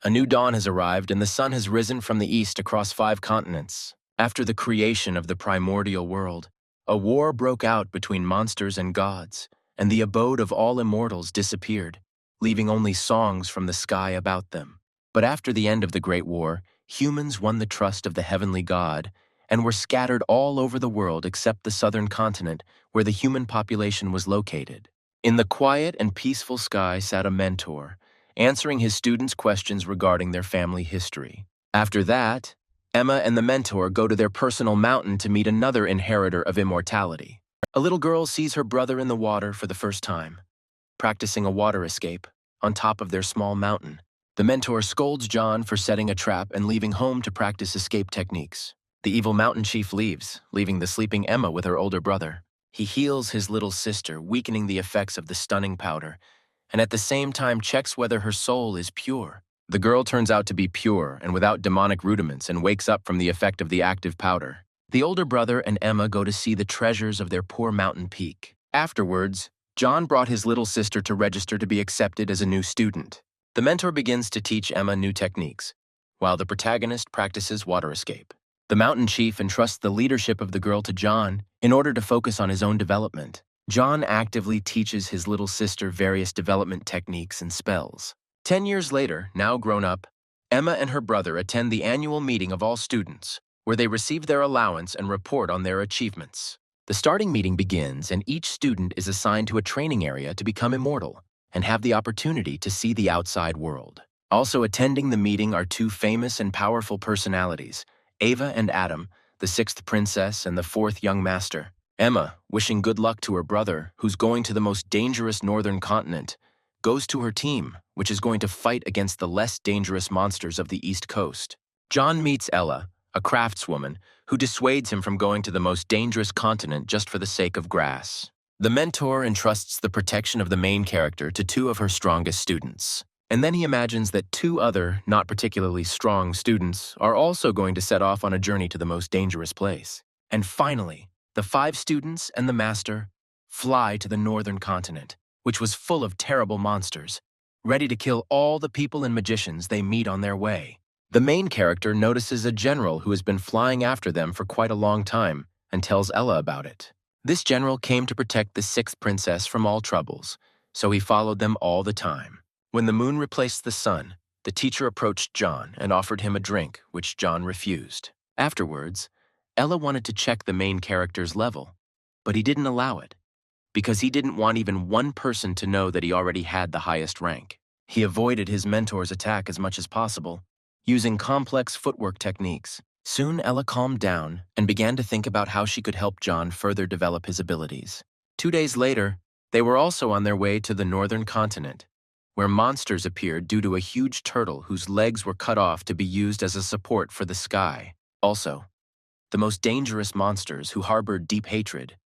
A new dawn has arrived and the sun has risen from the east across 5 continents. After the creation of the primordial world, a war broke out between monsters and gods, and the abode of all immortals disappeared, leaving only songs from the sky about them. But after the end of the Great War, humans won the trust of the heavenly god and were scattered all over the world except the southern continent where the human population was located. In the quiet and peaceful sky sat a mentor, answering his students' questions regarding their family history. After that, Emma and the mentor go to their personal mountain to meet another inheritor of immortality. A little girl sees her brother in the water for the first time, practicing a water escape on top of their small mountain. The mentor scolds John for setting a trap and leaving home to practice escape techniques. The evil mountain chief leaves, leaving the sleeping Emma with her older brother. He heals his little sister, weakening the effects of the stunning powder, and at the same time checks whether her soul is pure. The girl turns out to be pure and without demonic rudiments and wakes up from the effect of the active powder. The older brother and Emma go to see the treasures of their poor mountain peak. Afterwards, John brought his little sister to register to be accepted as a new student. The mentor begins to teach Emma new techniques, while the protagonist practices water escape. The mountain chief entrusts the leadership of the girl to John in order to focus on his own development. John actively teaches his little sister various development techniques and spells. 10 years later, now grown up, Emma and her brother attend the annual meeting of all students, where they receive their allowance and report on their achievements. The starting meeting begins, and each student is assigned to a training area to become immortal and have the opportunity to see the outside world. Also attending the meeting are 2 famous and powerful personalities, Ava and Adam, the 6th princess and the 4th young master. Emma, wishing good luck to her brother, who's going to the most dangerous northern continent, goes to her team, which is going to fight against the less dangerous monsters of the East Coast. John meets Ella, a craftswoman, who dissuades him from going to the most dangerous continent just for the sake of grass. The mentor entrusts the protection of the main character to 2 of her strongest students. And then he imagines that 2 other, not particularly strong students are also going to set off on a journey to the most dangerous place. And finally, the 5 students and the master fly to the northern continent, which was full of terrible monsters, ready to kill all the people and magicians they meet on their way. The main character notices a general who has been flying after them for quite a long time and tells Ella about it. This general came to protect the 6th princess from all troubles, so he followed them all the time. When the moon replaced the sun, the teacher approached John and offered him a drink, which John refused. Afterwards, Ella wanted to check the main character's level, but he didn't allow it, because he didn't want even one person to know that he already had the highest rank. He avoided his mentor's attack as much as possible, using complex footwork techniques. Soon Ella calmed down and began to think about how she could help John further develop his abilities. 2 days later, they were also on their way to the northern continent, where monsters appeared due to a huge turtle whose legs were cut off to be used as a support for the sky. Also, the most dangerous monsters who harbored deep hatred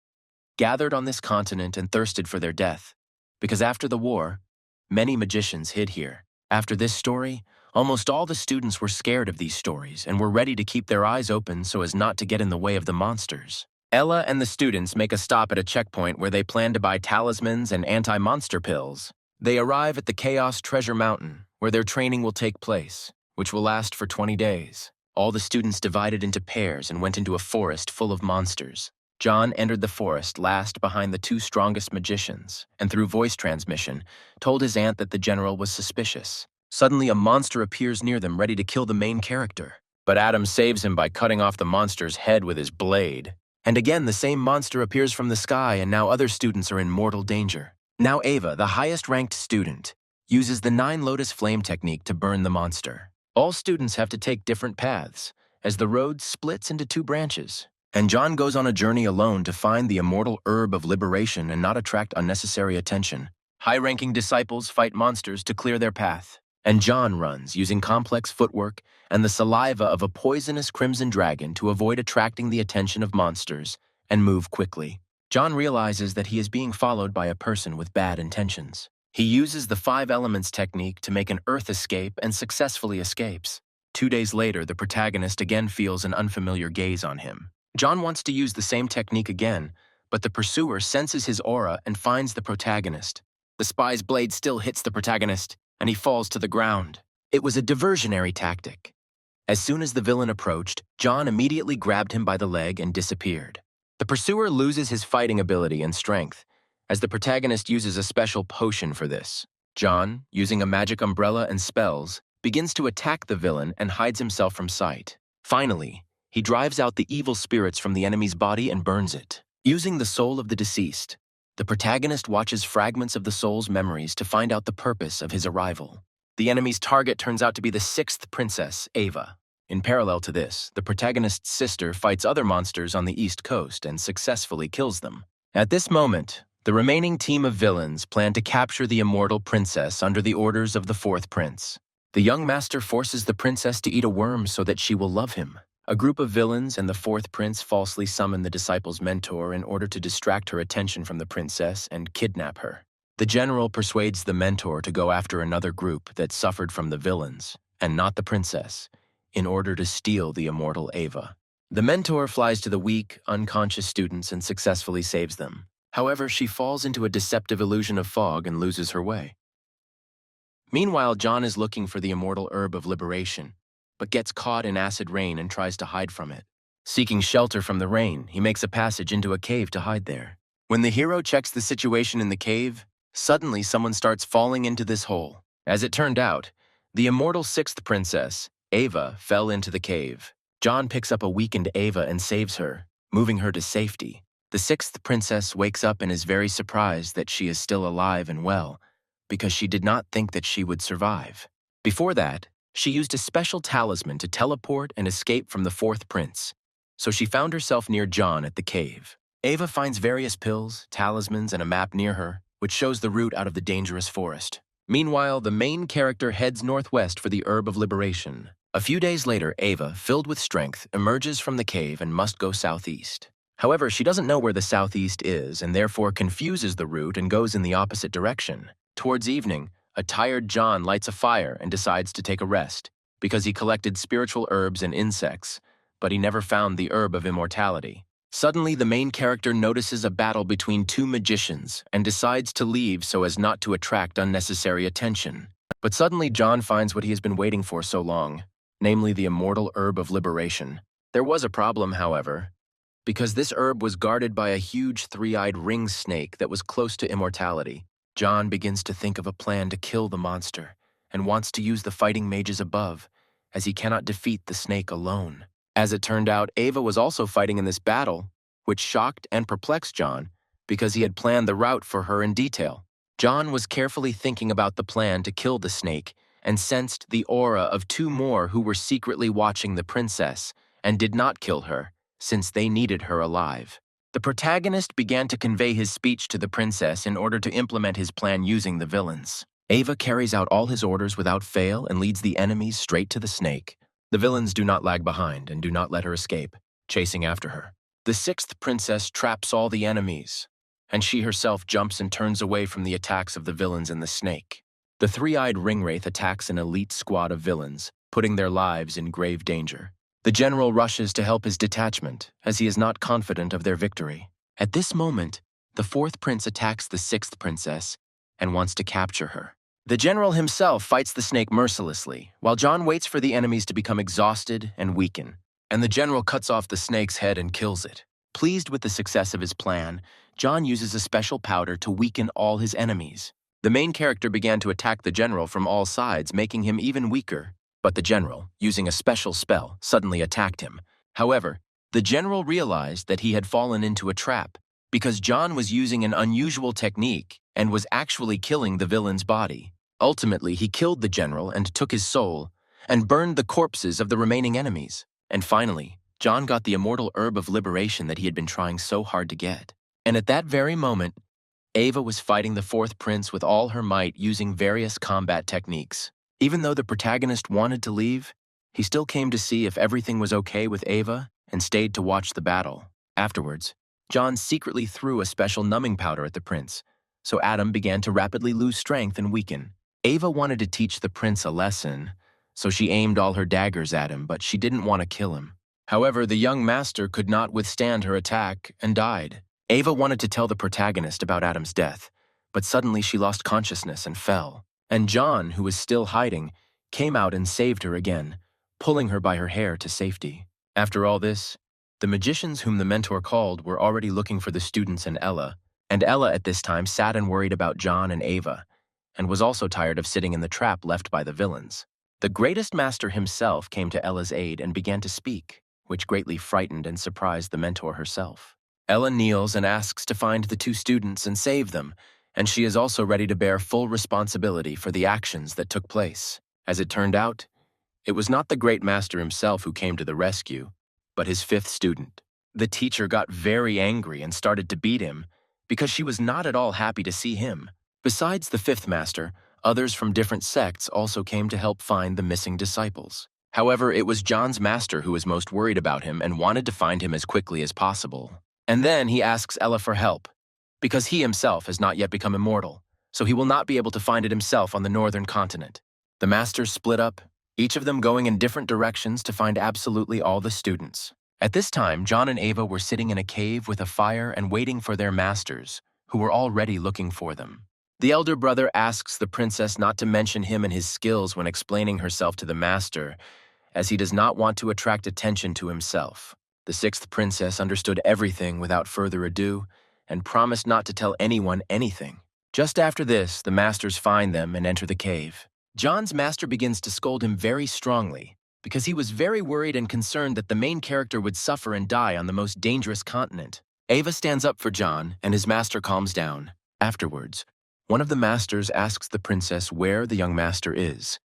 gathered on this continent and thirsted for their death, because after the war, many magicians hid here. After this story, almost all the students were scared of these stories and were ready to keep their eyes open so as not to get in the way of the monsters. Ella and the students make a stop at a checkpoint where they plan to buy talismans and anti-monster pills. They arrive at the Chaos Treasure Mountain, where their training will take place, which will last for 20 days. All the students divided into pairs and went into a forest full of monsters. John entered the forest last behind the 2 strongest magicians, and through voice transmission, told his aunt that the general was suspicious. Suddenly, a monster appears near them, ready to kill the main character. But Adam saves him by cutting off the monster's head with his blade. And again, the same monster appears from the sky, and now other students are in mortal danger. Now Ava, the highest-ranked student, uses the 9 Lotus Flame technique to burn the monster. All students have to take different paths, as the road splits into 2 branches. And John goes on a journey alone to find the immortal herb of liberation and not attract unnecessary attention. High-ranking disciples fight monsters to clear their path, and John runs using complex footwork and the saliva of a poisonous crimson dragon to avoid attracting the attention of monsters and move quickly. John realizes that he is being followed by a person with bad intentions. He uses the 5 elements technique to make an earth escape and successfully escapes. 2 days later, the protagonist again feels an unfamiliar gaze on him. John wants to use the same technique again, but the pursuer senses his aura and finds the protagonist. The spy's blade still hits the protagonist, and he falls to the ground. It was a diversionary tactic. As soon as the villain approached, John immediately grabbed him by the leg and disappeared. The pursuer loses his fighting ability and strength, as the protagonist uses a special potion for this. John, using a magic umbrella and spells, begins to attack the villain and hides himself from sight. Finally, he drives out the evil spirits from the enemy's body and burns it. Using the soul of the deceased, the protagonist watches fragments of the soul's memories to find out the purpose of his arrival. The enemy's target turns out to be the sixth princess, Ava. In parallel to this, the protagonist's sister fights other monsters on the East Coast and successfully kills them. At this moment, the remaining team of villains plan to capture the immortal princess under the orders of the fourth prince. The young master forces the princess to eat a worm so that she will love him. A group of villains and the fourth prince falsely summon the disciple's mentor in order to distract her attention from the princess and kidnap her. The general persuades the mentor to go after another group that suffered from the villains, and not the princess, in order to steal the immortal Ava. The mentor flies to the weak, unconscious students and successfully saves them. However, she falls into a deceptive illusion of fog and loses her way. Meanwhile, John is looking for the immortal herb of liberation, but gets caught in acid rain and tries to hide from it. Seeking shelter from the rain, he makes a passage into a cave to hide there. When the hero checks the situation in the cave, suddenly someone starts falling into this hole. As it turned out, the immortal sixth princess, Ava, fell into the cave. John picks up a weakened Ava and saves her, moving her to safety. The sixth princess wakes up and is very surprised that she is still alive and well, because she did not think that she would survive. Before that, she used a special talisman to teleport and escape from the fourth prince, so she found herself near John at the cave. Ava finds various pills, talismans, and a map near her, which shows the route out of the dangerous forest. Meanwhile, the main character heads northwest for the Herb of Liberation. A few days later, Ava, filled with strength, emerges from the cave and must go southeast. However, she doesn't know where the southeast is and therefore confuses the route and goes in the opposite direction. Towards evening, a tired John lights a fire and decides to take a rest, because he collected spiritual herbs and insects, but he never found the herb of immortality. Suddenly, the main character notices a battle between two magicians and decides to leave so as not to attract unnecessary attention. But suddenly, John finds what he has been waiting for so long, namely the immortal herb of liberation. There was a problem, however, because this herb was guarded by a huge three-eyed ring snake that was close to immortality. John begins to think of a plan to kill the monster and wants to use the fighting mages above, as he cannot defeat the snake alone. As it turned out, Ava was also fighting in this battle, which shocked and perplexed John because he had planned the route for her in detail. John was carefully thinking about the plan to kill the snake and sensed the aura of two more who were secretly watching the princess and did not kill her, since they needed her alive. The protagonist began to convey his speech to the princess in order to implement his plan using the villains. Ava carries out all his orders without fail and leads the enemies straight to the snake. The villains do not lag behind and do not let her escape, chasing after her. The sixth princess traps all the enemies, and she herself jumps and turns away from the attacks of the villains and the snake. The three-eyed ringwraith attacks an elite squad of villains, putting their lives in grave danger. The general rushes to help his detachment, as he is not confident of their victory. At this moment, the fourth prince attacks the sixth princess and wants to capture her. The general himself fights the snake mercilessly, while John waits for the enemies to become exhausted and weaken, and the general cuts off the snake's head and kills it. Pleased with the success of his plan, John uses a special powder to weaken all his enemies. The main character began to attack the general from all sides, making him even weaker. But the general, using a special spell, suddenly attacked him. However, the general realized that he had fallen into a trap, because John was using an unusual technique and was actually killing the villain's body. Ultimately, he killed the general and took his soul, and burned the corpses of the remaining enemies. And finally, John got the immortal herb of liberation that he had been trying so hard to get. And at that very moment, Ava was fighting the fourth prince with all her might using various combat techniques. Even though the protagonist wanted to leave, he still came to see if everything was okay with Ava and stayed to watch the battle. Afterwards, John secretly threw a special numbing powder at the prince, so Adam began to rapidly lose strength and weaken. Ava wanted to teach the prince a lesson, so she aimed all her daggers at him, but she didn't want to kill him. However, the young master could not withstand her attack and died. Ava wanted to tell the protagonist about Adam's death, but suddenly she lost consciousness and fell. And John, who was still hiding, came out and saved her again, pulling her by her hair to safety. After all this, the magicians whom the mentor called were already looking for the students and Ella at this time sat and worried about John and Ava, and was also tired of sitting in the trap left by the villains. The greatest master himself came to Ella's aid and began to speak, which greatly frightened and surprised the mentor herself. Ella kneels and asks to find the two students and save them, and she is also ready to bear full responsibility for the actions that took place. As it turned out, it was not the great master himself who came to the rescue, but his fifth student. The teacher got very angry and started to beat him because she was not at all happy to see him. Besides the fifth master, others from different sects also came to help find the missing disciples. However, it was John's master who was most worried about him and wanted to find him as quickly as possible. And then he asks Ella for help, because he himself has not yet become immortal, so he will not be able to find it himself on the northern continent. The masters split up, each of them going in different directions to find absolutely all the students. At this time, John and Ava were sitting in a cave with a fire and waiting for their masters, who were already looking for them. The elder brother asks the princess not to mention him and his skills when explaining herself to the master, as he does not want to attract attention to himself. The sixth princess understood everything without further ado and promised not to tell anyone anything. Just after this, the masters find them and enter the cave. John's master begins to scold him very strongly because he was very worried and concerned that the main character would suffer and die on the most dangerous continent. Ava stands up for John and his master calms down. Afterwards, one of the masters asks the princess where the young master is,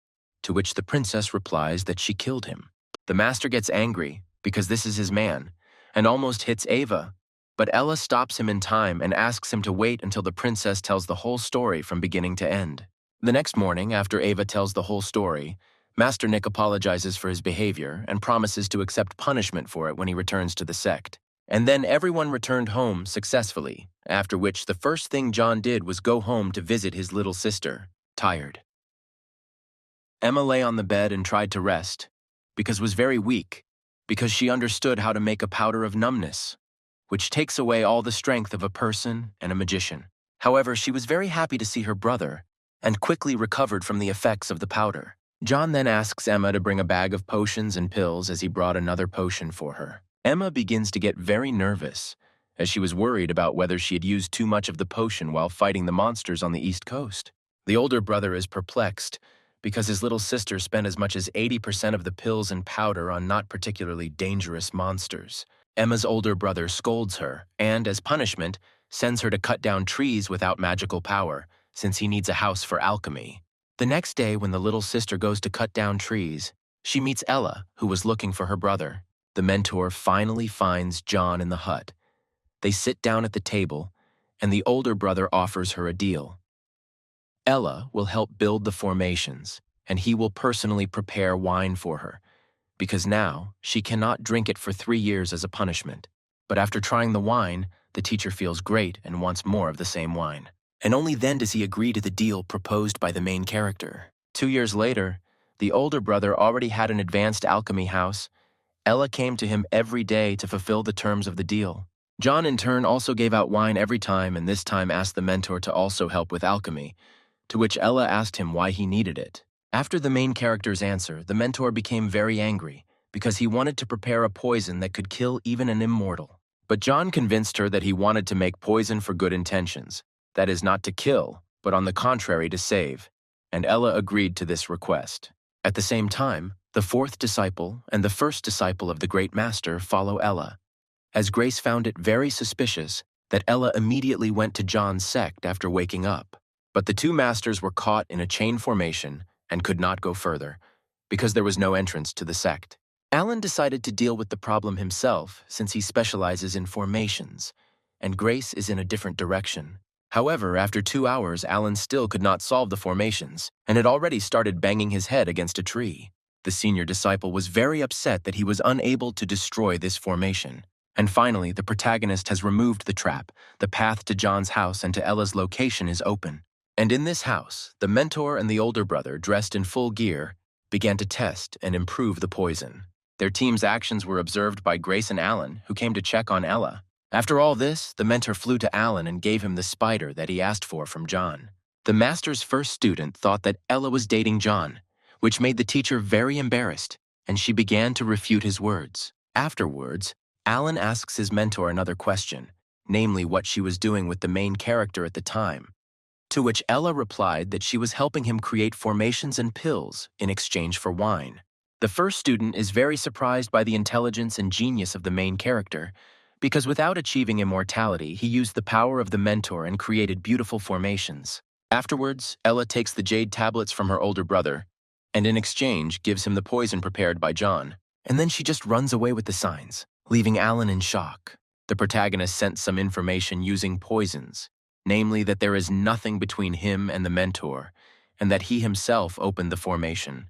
to which the princess replies that she killed him. The master gets angry because this is his man and almost hits Ava, but Ella stops him in time and asks him to wait until the princess tells the whole story from beginning to end. The next morning, after Ava tells the whole story, Master Nick apologizes for his behavior and promises to accept punishment for it when he returns to the sect. And then everyone returned home successfully, after which the first thing John did was go home to visit his little sister, tired. Emma lay on the bed and tried to rest, because was very weak, because she understood how to make a powder of numbness, which takes away all the strength of a person and a magician. However, she was very happy to see her brother, and quickly recovered from the effects of the powder. John then asks Emma to bring a bag of potions and pills as he brought another potion for her. Emma begins to get very nervous, as she was worried about whether she had used too much of the potion while fighting the monsters on the East Coast. The older brother is perplexed, because his little sister spent as much as 80% of the pills and powder on not particularly dangerous monsters. Emma's older brother scolds her, and as punishment, sends her to cut down trees without magical power, since he needs a house for alchemy. The next day, when the little sister goes to cut down trees, she meets Ella, who was looking for her brother. The mentor finally finds John in the hut. They sit down at the table, and the older brother offers her a deal. Ella will help build the formations, and he will personally prepare wine for her, because now she cannot drink it for 3 years as a punishment. But after trying the wine, the teacher feels great and wants more of the same wine. And only then does he agree to the deal proposed by the main character. 2 years later, the older brother already had an advanced alchemy house. Ella came to him every day to fulfill the terms of the deal. John, in turn, also gave out wine every time, and this time asked the mentor to also help with alchemy, to which Ella asked him why he needed it. After the main character's answer, the mentor became very angry, because he wanted to prepare a poison that could kill even an immortal. But John convinced her that he wanted to make poison for good intentions, that is, not to kill, but on the contrary to save, and Ella agreed to this request. At the same time, the fourth disciple and the first disciple of the great master follow Ella, as Grace found it very suspicious that Ella immediately went to John's sect after waking up. But the two masters were caught in a chain formation and could not go further, because there was no entrance to the sect. Alan decided to deal with the problem himself since he specializes in formations, and Grace is in a different direction. However, after 2 hours, Alan still could not solve the formations, and had already started banging his head against a tree. The senior disciple was very upset that he was unable to destroy this formation. And finally, the protagonist has removed the trap. The path to John's house and to Ella's location is open. And in this house, the mentor and the older brother, dressed in full gear, began to test and improve the poison. Their team's actions were observed by Grace and Alan, who came to check on Ella. After all this, the mentor flew to Alan and gave him the spider that he asked for from John. The master's first student thought that Ella was dating John, which made the teacher very embarrassed, and she began to refute his words. Afterwards, Alan asks his mentor another question, namely what she was doing with the main character at the time, to which Ella replied that she was helping him create formations and pills in exchange for wine. The first student is very surprised by the intelligence and genius of the main character, because without achieving immortality, he used the power of the mentor and created beautiful formations. Afterwards, Ella takes the jade tablets from her older brother, and in exchange gives him the poison prepared by John, and then she just runs away with the signs, leaving Alan in shock. The protagonist sent some information using poisons, namely that there is nothing between him and the mentor, and that he himself opened the formation.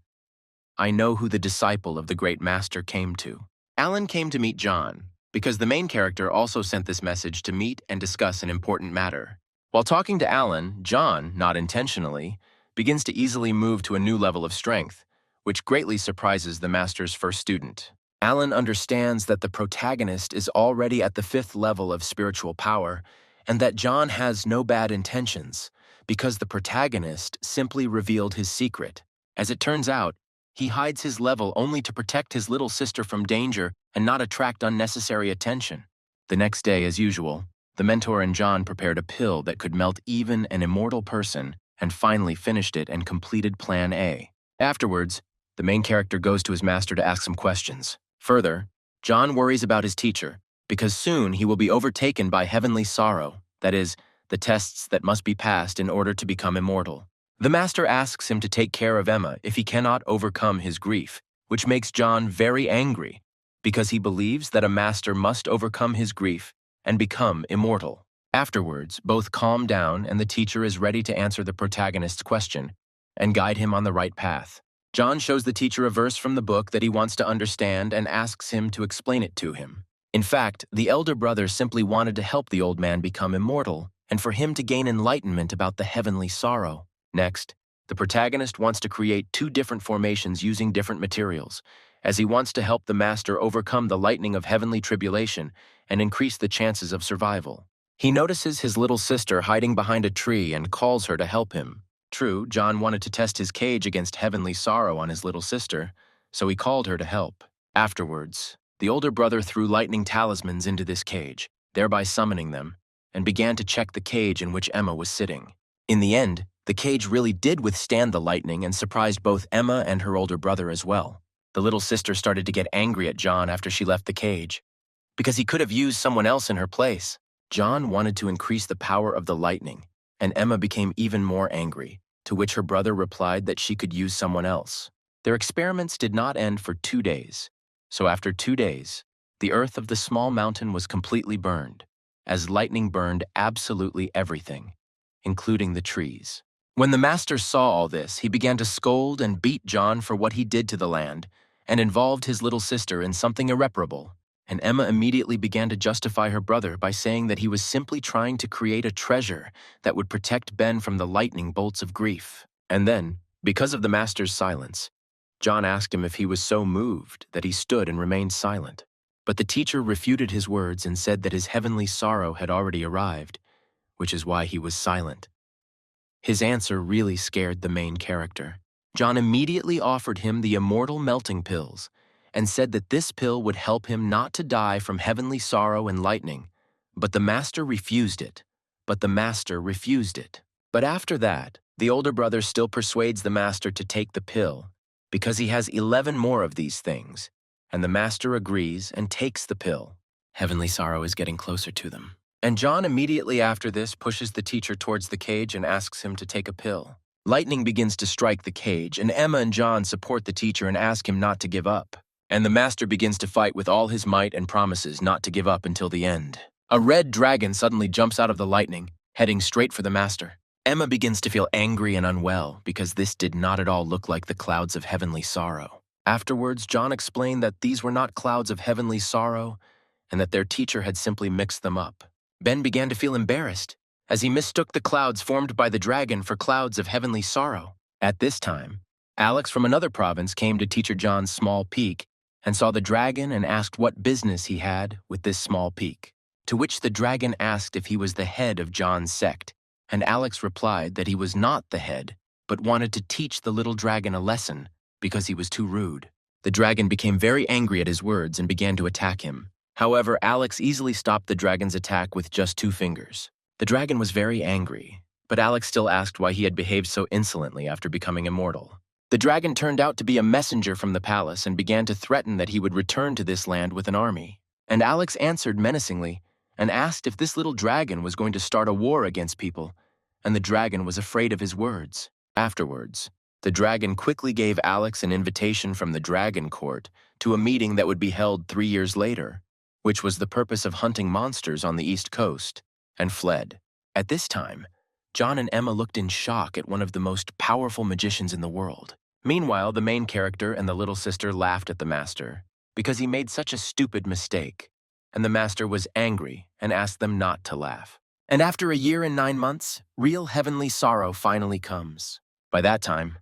I know who the disciple of the great master came to. Alan came to meet John, because the main character also sent this message to meet and discuss an important matter. While talking to Alan, John, not intentionally, begins to easily move to a new level of strength, which greatly surprises the master's first student. Alan understands that the protagonist is already at the 5th level of spiritual power, and that John has no bad intentions, because the protagonist simply revealed his secret. As it turns out, he hides his level only to protect his little sister from danger and not attract unnecessary attention. The next day, as usual, the mentor and John prepared a pill that could melt even an immortal person, and finally finished it and completed Plan A. Afterwards, the main character goes to his master to ask some questions. Further, John worries about his teacher, because soon he will be overtaken by heavenly sorrow, that is, the tests that must be passed in order to become immortal. The master asks him to take care of Emma if he cannot overcome his grief, which makes John very angry, because he believes that a master must overcome his grief and become immortal. Afterwards, both calm down and the teacher is ready to answer the protagonist's question and guide him on the right path. John shows the teacher a verse from the book that he wants to understand and asks him to explain it to him. In fact, the elder brother simply wanted to help the old man become immortal and for him to gain enlightenment about the heavenly sorrow. Next, the protagonist wants to create 2 different formations using different materials, as he wants to help the master overcome the lightning of heavenly tribulation and increase the chances of survival. He notices his little sister hiding behind a tree and calls her to help him. True, John wanted to test his cage against heavenly sorrow on his little sister, so he called her to help. Afterwards, the older brother threw lightning talismans into this cage, thereby summoning them, and began to check the cage in which Emma was sitting. In the end, the cage really did withstand the lightning and surprised both Emma and her older brother as well. The little sister started to get angry at John after she left the cage, because he could have used someone else in her place. John wanted to increase the power of the lightning, and Emma became even more angry, to which her brother replied that she could use someone else. Their experiments did not end for 2 days, so after 2 days, the earth of the small mountain was completely burned, as lightning burned absolutely everything, including the trees. When the master saw all this, he began to scold and beat John for what he did to the land, and involved his little sister in something irreparable. And Emma immediately began to justify her brother by saying that he was simply trying to create a treasure that would protect Ben from the lightning bolts of grief. And then, because of the master's silence, John asked him if he was so moved that he stood and remained silent. But the teacher refuted his words and said that his heavenly sorrow had already arrived, which is why he was silent. His answer really scared the main character. John immediately offered him the immortal melting pills, and said that this pill would help him not to die from heavenly sorrow and lightning, but the master refused it. But after that, the older brother still persuades the master to take the pill, because he has 11 more of these things, and the master agrees and takes the pill. Heavenly sorrow is getting closer to them. And John immediately after this pushes the teacher towards the cage and asks him to take a pill. Lightning begins to strike the cage, and Emma and John support the teacher and ask him not to give up. And the master begins to fight with all his might and promises not to give up until the end. A red dragon suddenly jumps out of the lightning, heading straight for the master. Emma begins to feel angry and unwell because this did not at all look like the clouds of heavenly sorrow. Afterwards, John explained that these were not clouds of heavenly sorrow and that their teacher had simply mixed them up. Ben began to feel embarrassed as he mistook the clouds formed by the dragon for clouds of heavenly sorrow. At this time, Alex from another province came to Teacher John's small peak and saw the dragon and asked what business he had with this small peak, to which the dragon asked if he was the head of John's sect, and Alex replied that he was not the head, but wanted to teach the little dragon a lesson because he was too rude. The dragon became very angry at his words and began to attack him. However, Alex easily stopped the dragon's attack with just 2 fingers. The dragon was very angry, but Alex still asked why he had behaved so insolently after becoming immortal. The dragon turned out to be a messenger from the palace and began to threaten that he would return to this land with an army. And Alex answered menacingly and asked if this little dragon was going to start a war against people, and the dragon was afraid of his words. Afterwards, the dragon quickly gave Alex an invitation from the dragon court to a meeting that would be held 3 years later, which was the purpose of hunting monsters on the East Coast, and fled. At this time, John and Emma looked in shock at one of the most powerful magicians in the world. Meanwhile, the main character and the little sister laughed at the master because he made such a stupid mistake, and the master was angry and asked them not to laugh. And after a year and 9 months, real heavenly sorrow finally comes. By that time,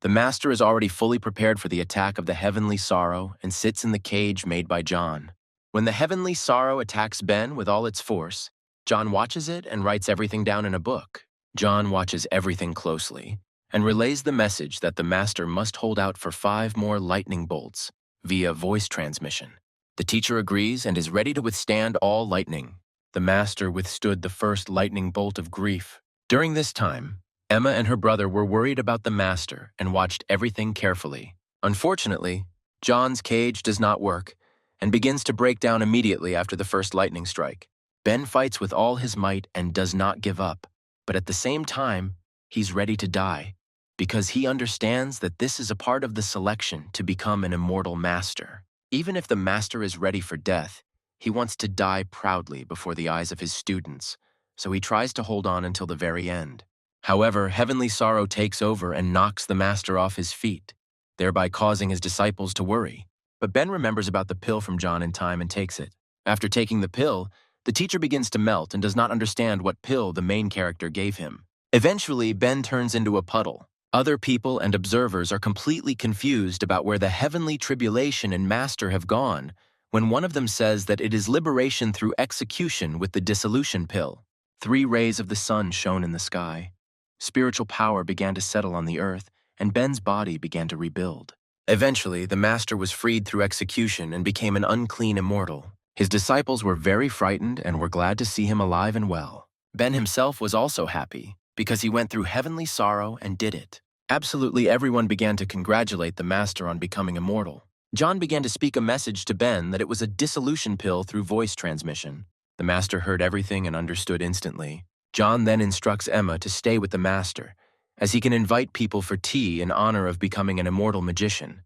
the master is already fully prepared for the attack of the heavenly sorrow and sits in the cage made by John. When the heavenly sorrow attacks Ben with all its force, John watches it and writes everything down in a book. John watches everything closely and relays the message that the master must hold out for 5 more lightning bolts via voice transmission. The teacher agrees and is ready to withstand all lightning. The master withstood the first lightning bolt of grief. During this time, Emma and her brother were worried about the master and watched everything carefully. Unfortunately, John's cage does not work and begins to break down immediately after the first lightning strike. Ben fights with all his might and does not give up, but at the same time, he's ready to die because he understands that this is a part of the selection to become an immortal master. Even if the master is ready for death, he wants to die proudly before the eyes of his students, so he tries to hold on until the very end. However, heavenly sorrow takes over and knocks the master off his feet, thereby causing his disciples to worry. But Ben remembers about the pill from John in time and takes it. After taking the pill, the teacher begins to melt and does not understand what pill the main character gave him. Eventually, Ben turns into a puddle. Other people and observers are completely confused about where the heavenly tribulation and master have gone when one of them says that it is liberation through execution with the dissolution pill. 3 rays of the sun shone in the sky. Spiritual power began to settle on the earth, and Ben's body began to rebuild. Eventually, the master was freed through execution and became an unclean immortal. His disciples were very frightened and were glad to see him alive and well. Ben himself was also happy because he went through heavenly sorrow and did it. Absolutely everyone began to congratulate the master on becoming immortal. John began to speak a message to Ben that it was a dissolution pill through voice transmission. The master heard everything and understood instantly. John then instructs Emma to stay with the master, as he can invite people for tea in honor of becoming an immortal magician,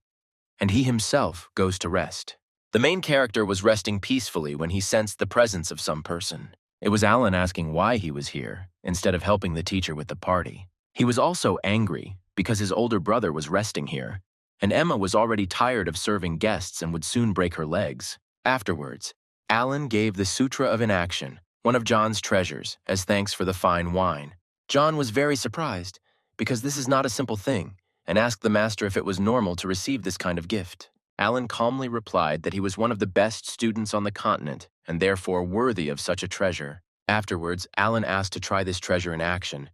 and he himself goes to rest. The main character was resting peacefully when he sensed the presence of some person. It was Alan asking why he was here, instead of helping the teacher with the party. He was also angry because his older brother was resting here, and Emma was already tired of serving guests and would soon break her legs. Afterwards, Alan gave the Sutra of Inaction, one of John's treasures, as thanks for the fine wine. John was very surprised, because this is not a simple thing, and asked the master if it was normal to receive this kind of gift. Alan calmly replied that he was one of the best students on the continent, and therefore worthy of such a treasure. Afterwards, Alan asked to try this treasure in action,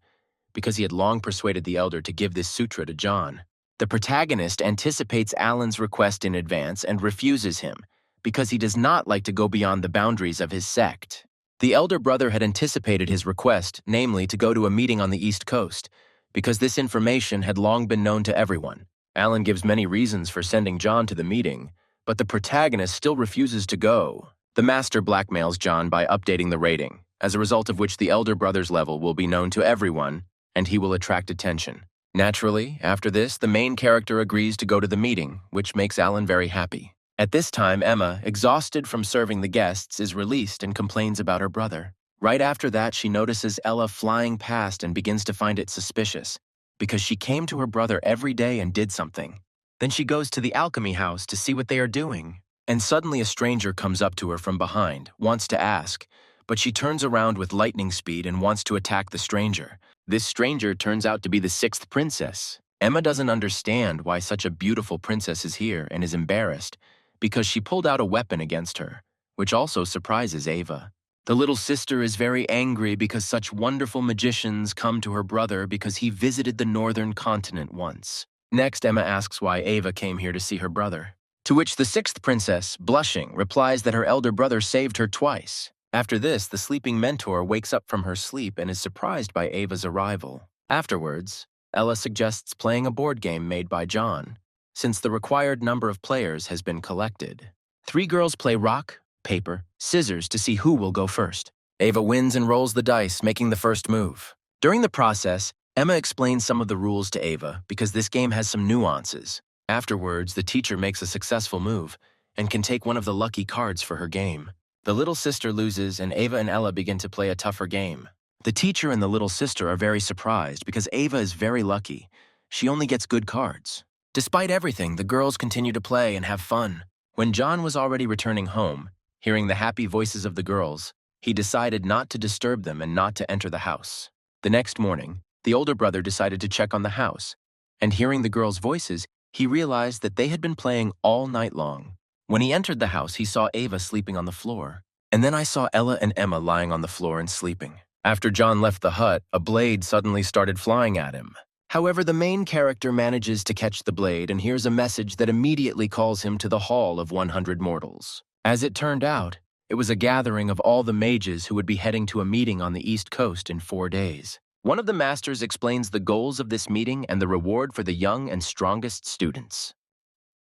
because he had long persuaded the elder to give this sutra to John. The protagonist anticipates Alan's request in advance and refuses him, because he does not like to go beyond the boundaries of his sect. The elder brother had anticipated his request, namely to go to a meeting on the East Coast, because this information had long been known to everyone. Alan gives many reasons for sending John to the meeting, but the protagonist still refuses to go. The master blackmails John by updating the rating, as a result of which the elder brother's level will be known to everyone, and he will attract attention. Naturally, after this, the main character agrees to go to the meeting, which makes Alan very happy. At this time, Emma, exhausted from serving the guests, is released and complains about her brother. Right after that, she notices Ella flying past and begins to find it suspicious, because she came to her brother every day and did something. Then she goes to the alchemy house to see what they are doing, and suddenly a stranger comes up to her from behind, wants to ask, but she turns around with lightning speed and wants to attack the stranger. This stranger turns out to be the 6th princess. Emma doesn't understand why such a beautiful princess is here and is embarrassed, because she pulled out a weapon against her, which also surprises Ava. The little sister is very angry because such wonderful magicians come to her brother because he visited the northern continent once. Next, Emma asks why Ava came here to see her brother. To which the sixth princess, blushing, replies that her elder brother saved her twice. After this, the sleeping mentor wakes up from her sleep and is surprised by Ava's arrival. Afterwards, Ella suggests playing a board game made by John, since the required number of players has been collected. 3 girls play rock, paper, scissors to see who will go first. Ava wins and rolls the dice, making the first move. During the process, Emma explains some of the rules to Ava because this game has some nuances. Afterwards, the teacher makes a successful move and can take one of the lucky cards for her game. The little sister loses and Ava and Ella begin to play a tougher game. The teacher and the little sister are very surprised because Ava is very lucky. She only gets good cards. Despite everything, the girls continue to play and have fun. When John was already returning home, hearing the happy voices of the girls, he decided not to disturb them and not to enter the house. The next morning, the older brother decided to check on the house, and hearing the girls' voices, he realized that they had been playing all night long. When he entered the house, he saw Ava sleeping on the floor. And then I saw Ella and Emma lying on the floor and sleeping. After John left the hut, a blade suddenly started flying at him. However, the main character manages to catch the blade and hears a message that immediately calls him to the Hall of 100 Mortals. As it turned out, it was a gathering of all the mages who would be heading to a meeting on the East Coast in 4 days. One of the masters explains the goals of this meeting and the reward for the young and strongest students.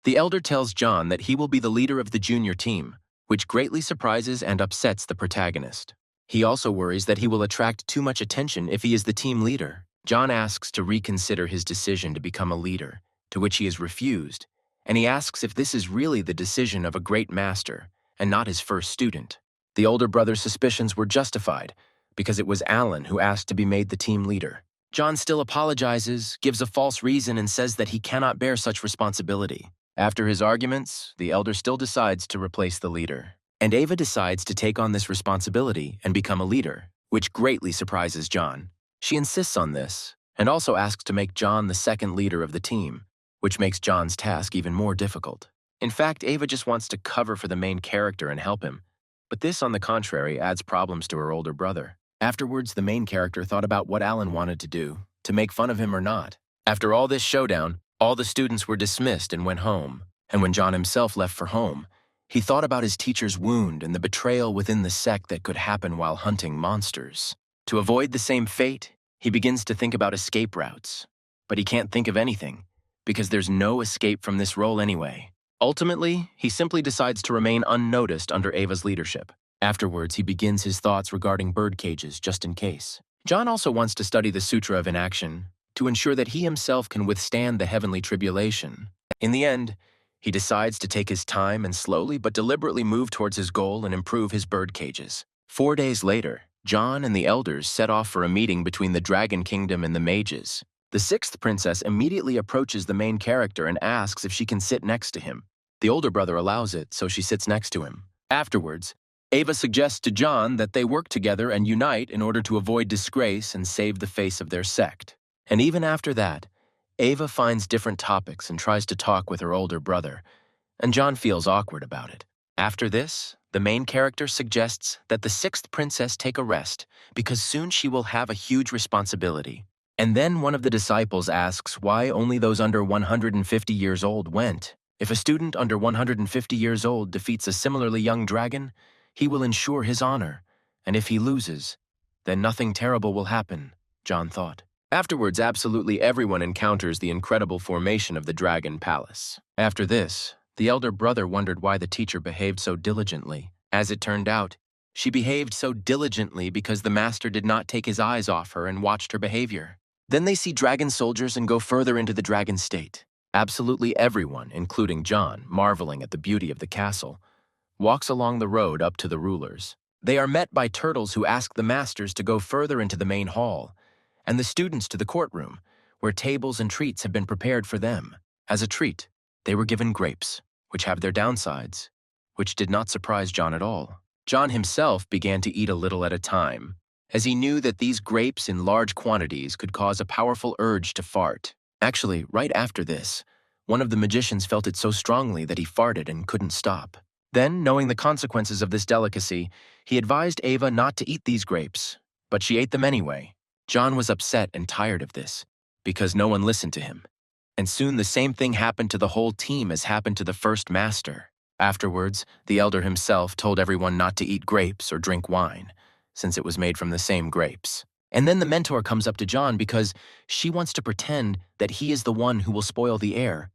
The elder tells John that he will be the leader of the junior team, which greatly surprises and upsets the protagonist. He also worries that he will attract too much attention if he is the team leader. John asks to reconsider his decision to become a leader, to which he is refused, and he asks if this is really the decision of a great master and not his first student. The older brother's suspicions were justified because it was Alan who asked to be made the team leader. John still apologizes, gives a false reason, and says that he cannot bear such responsibility. After his arguments, the elder still decides to replace the leader. And Ava decides to take on this responsibility and become a leader, which greatly surprises John. She insists on this, and also asks to make John the second leader of the team, which makes John's task even more difficult. In fact, Ava just wants to cover for the main character and help him, but this, on the contrary, adds problems to her older brother. Afterwards, the main character thought about what Alan wanted to do, to make fun of him or not. After all this showdown, all the students were dismissed and went home, and when John himself left for home, he thought about his teacher's wound and the betrayal within the sect that could happen while hunting monsters. To avoid the same fate, he begins to think about escape routes, but he can't think of anything, because there's no escape from this role anyway. Ultimately, he simply decides to remain unnoticed under Ava's leadership. Afterwards, he begins his thoughts regarding bird cages, just in case. John also wants to study the Sutra of Inaction, to ensure that he himself can withstand the heavenly tribulation. In the end, he decides to take his time and slowly but deliberately move towards his goal and improve his bird cages. 4 days later, John and the elders set off for a meeting between the Dragon Kingdom and the mages. The sixth princess immediately approaches the main character and asks if she can sit next to him. The older brother allows it, so she sits next to him. Afterwards, Ava suggests to John that they work together and unite in order to avoid disgrace and save the face of their sect. And even after that, Ava finds different topics and tries to talk with her older brother, and John feels awkward about it. After this, the main character suggests that the sixth princess take a rest because soon she will have a huge responsibility. And then one of the disciples asks why only those under 150 years old went. If a student under 150 years old defeats a similarly young dragon, he will ensure his honor, and if he loses, then nothing terrible will happen, John thought. Afterwards, absolutely everyone encounters the incredible formation of the Dragon Palace. After this, the elder brother wondered why the teacher behaved so diligently. As it turned out, she behaved so diligently because the master did not take his eyes off her and watched her behavior. Then they see dragon soldiers and go further into the dragon state. Absolutely everyone, including John, marveling at the beauty of the castle, walks along the road up to the rulers. They are met by turtles who ask the masters to go further into the main hall, and the students to the courtroom, where tables and treats have been prepared for them. As a treat, they were given grapes, which have their downsides, which did not surprise John at all. John himself began to eat a little at a time, as he knew that these grapes in large quantities could cause a powerful urge to fart. Actually, right after this, one of the magicians felt it so strongly that he farted and couldn't stop. Then, knowing the consequences of this delicacy, he advised Ava not to eat these grapes, but she ate them anyway. John was upset and tired of this, because no one listened to him. And soon the same thing happened to the whole team as happened to the first master. Afterwards, the elder himself told everyone not to eat grapes or drink wine, since it was made from the same grapes. And then the mentor comes up to John because she wants to pretend that he is the one who will spoil the air,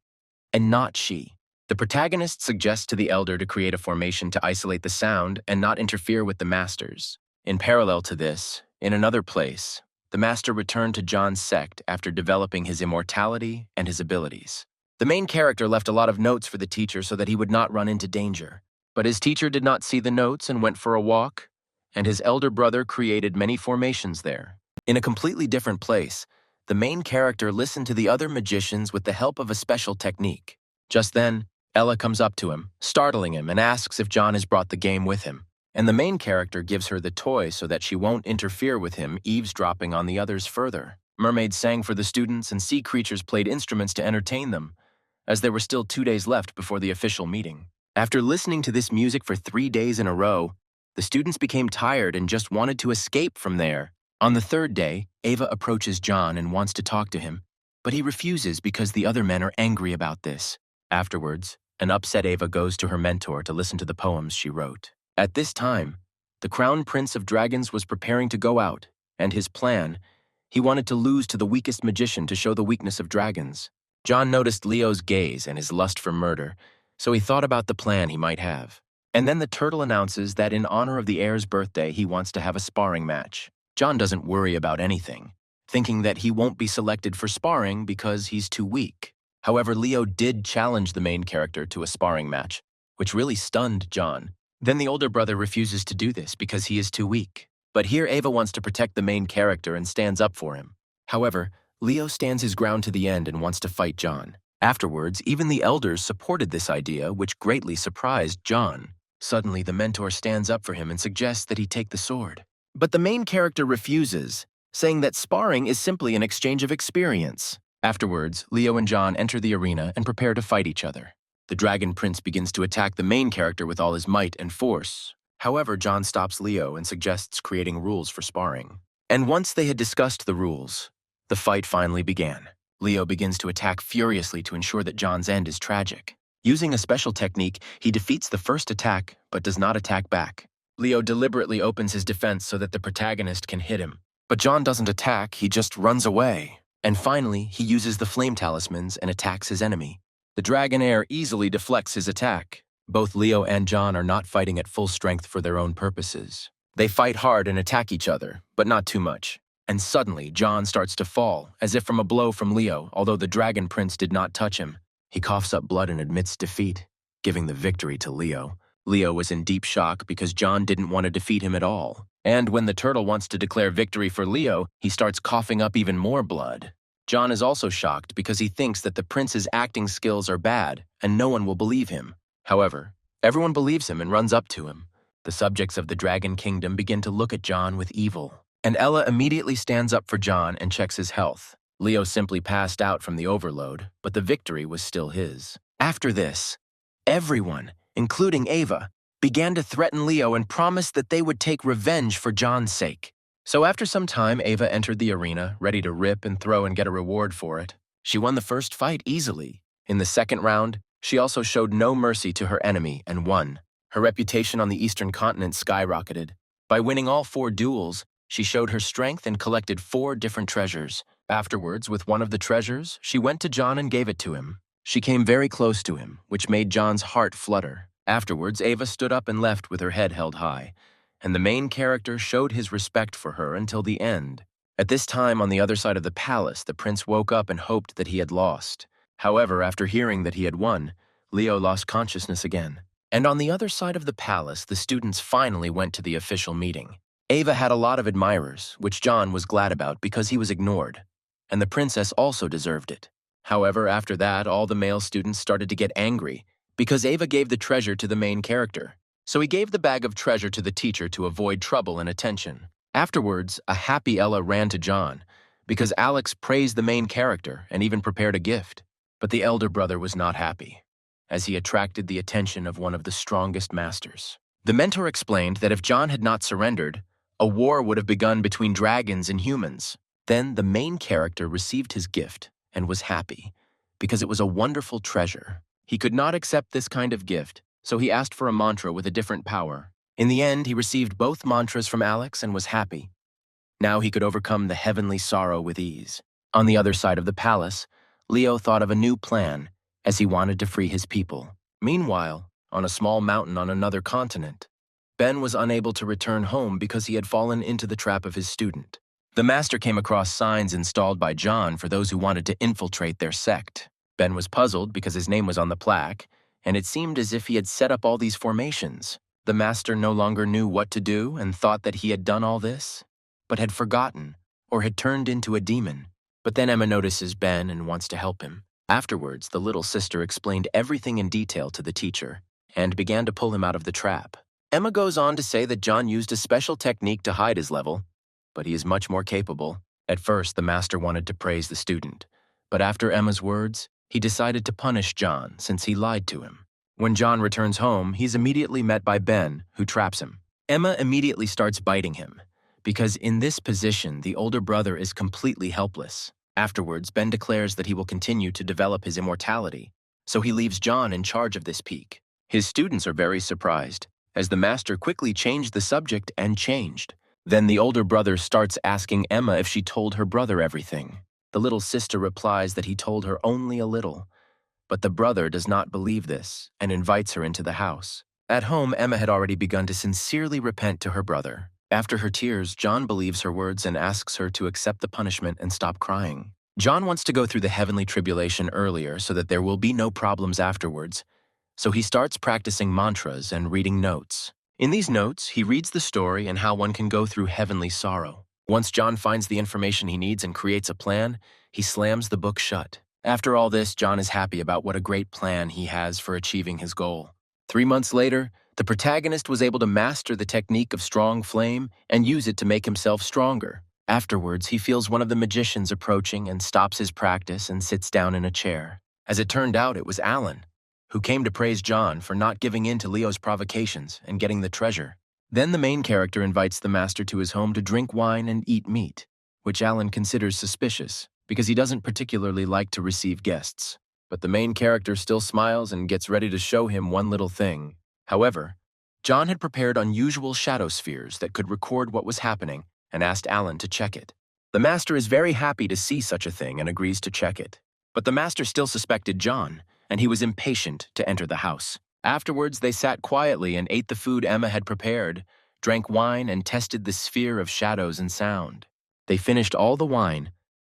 and not she. The protagonist suggests to the elder to create a formation to isolate the sound and not interfere with the masters. In parallel to this, in another place, the master returned to John's sect after developing his immortality and his abilities. The main character left a lot of notes for the teacher so that he would not run into danger. But his teacher did not see the notes and went for a walk, and his elder brother created many formations there. In a completely different place, the main character listened to the other magicians with the help of a special technique. Just then, Ella comes up to him, startling him, and asks if John has brought the game with him. And the main character gives her the toy so that she won't interfere with him eavesdropping on the others further. Mermaids sang for the students and sea creatures played instruments to entertain them, as there were still 2 days left before the official meeting. After listening to this music for 3 days in a row, the students became tired and just wanted to escape from there. On the third day, Ava approaches John and wants to talk to him, but he refuses because the other men are angry about this. Afterwards, an upset Ava goes to her mentor to listen to the poems she wrote. At this time, the Crown Prince of Dragons was preparing to go out, and his plan, he wanted to lose to the weakest magician to show the weakness of dragons. John noticed Leo's gaze and his lust for murder, so he thought about the plan he might have. And then the turtle announces that in honor of the heir's birthday, he wants to have a sparring match. John doesn't worry about anything, thinking that he won't be selected for sparring because he's too weak. However, Leo did challenge the main character to a sparring match, which really stunned John. Then the older brother refuses to do this because he is too weak. But here Ava wants to protect the main character and stands up for him. However, Leo stands his ground to the end and wants to fight John. Afterwards, even the elders supported this idea, which greatly surprised John. Suddenly, the mentor stands up for him and suggests that he take the sword. But the main character refuses, saying that sparring is simply an exchange of experience. Afterwards, Leo and John enter the arena and prepare to fight each other. The Dragon Prince begins to attack the main character with all his might and force. However, John stops Leo and suggests creating rules for sparring. And once they had discussed the rules, the fight finally began. Leo begins to attack furiously to ensure that John's end is tragic. Using a special technique, he defeats the first attack but does not attack back. Leo deliberately opens his defense so that the protagonist can hit him. But John doesn't attack, he just runs away. And finally, he uses the flame talismans and attacks his enemy. The dragon heir easily deflects his attack. Both Leo and John are not fighting at full strength for their own purposes. They fight hard and attack each other, but not too much. And suddenly, John starts to fall, as if from a blow from Leo, although the Dragon Prince did not touch him. He coughs up blood and admits defeat, giving the victory to Leo. Leo was in deep shock because John didn't want to defeat him at all. And when the turtle wants to declare victory for Leo, he starts coughing up even more blood. John is also shocked because he thinks that the prince's acting skills are bad and no one will believe him. However, everyone believes him and runs up to him. The subjects of the Dragon Kingdom begin to look at John with evil. And Ella immediately stands up for John and checks his health. Leo simply passed out from the overload, but the victory was still his. After this, everyone, including Ava, began to threaten Leo and promised that they would take revenge for John's sake. So after some time, Ava entered the arena, ready to rip and throw and get a reward for it. She won the first fight easily. In the second round, she also showed no mercy to her enemy and won. Her reputation on the Eastern continent skyrocketed. By winning all 4 duels, she showed her strength and collected 4 different treasures. Afterwards, with one of the treasures, she went to John and gave it to him. She came very close to him, which made John's heart flutter. Afterwards, Ava stood up and left with her head held high, and the main character showed his respect for her until the end. At this time, on the other side of the palace, the prince woke up and hoped that he had lost. However, after hearing that he had won, Leo lost consciousness again. And on the other side of the palace, the students finally went to the official meeting. Ava had a lot of admirers, which John was glad about because he was ignored, and the princess also deserved it. However, after that, all the male students started to get angry because Ava gave the treasure to the main character. So he gave the bag of treasure to the teacher to avoid trouble and attention. Afterwards, a happy Ella ran to John because Alex praised the main character and even prepared a gift. But the elder brother was not happy, as he attracted the attention of one of the strongest masters. The mentor explained that if John had not surrendered, a war would have begun between dragons and humans. Then the main character received his gift and was happy, because it was a wonderful treasure. He could not accept this kind of gift, so he asked for a mantra with a different power. In the end, he received both mantras from Alex and was happy. Now he could overcome the heavenly sorrow with ease. On the other side of the palace, Leo thought of a new plan, as he wanted to free his people. Meanwhile, on a small mountain on another continent, Ben was unable to return home because he had fallen into the trap of his student. The master came across signs installed by John for those who wanted to infiltrate their sect. Ben was puzzled because his name was on the plaque, and it seemed as if he had set up all these formations. The master no longer knew what to do and thought that he had done all this, but had forgotten or had turned into a demon. But then Emma notices Ben and wants to help him. Afterwards, the little sister explained everything in detail to the teacher and began to pull him out of the trap. Emma goes on to say that John used a special technique to hide his level, but he is much more capable. At first, the master wanted to praise the student, but after Emma's words, he decided to punish John since he lied to him. When John returns home, he's immediately met by Ben, who traps him. Emma immediately starts biting him, because in this position, the older brother is completely helpless. Afterwards, Ben declares that he will continue to develop his immortality, so he leaves John in charge of this peak. His students are very surprised, as the master quickly changed the subject and changed. Then the older brother starts asking Emma if she told her brother everything. The little sister replies that he told her only a little, but the brother does not believe this and invites her into the house. At home, Emma had already begun to sincerely repent to her brother. After her tears, John believes her words and asks her to accept the punishment and stop crying. John wants to go through the heavenly tribulation earlier so that there will be no problems afterwards, so he starts practicing mantras and reading notes. In these notes, he reads the story and how one can go through heavenly sorrow. Once John finds the information he needs and creates a plan, he slams the book shut. After all this, John is happy about what a great plan he has for achieving his goal. 3 months later, the protagonist was able to master the technique of strong flame and use it to make himself stronger. Afterwards, he feels one of the magicians approaching and stops his practice and sits down in a chair. As it turned out, it was Alan, who came to praise John for not giving in to Leo's provocations and getting the treasure. Then the main character invites the master to his home to drink wine and eat meat, which Alan considers suspicious because he doesn't particularly like to receive guests. But the main character still smiles and gets ready to show him one little thing. However, John had prepared unusual shadow spheres that could record what was happening and asked Alan to check it. The master is very happy to see such a thing and agrees to check it. But the master still suspected John, and he was impatient to enter the house. Afterwards, they sat quietly and ate the food Emma had prepared, drank wine, and tested the sphere of shadows and sound. They finished all the wine,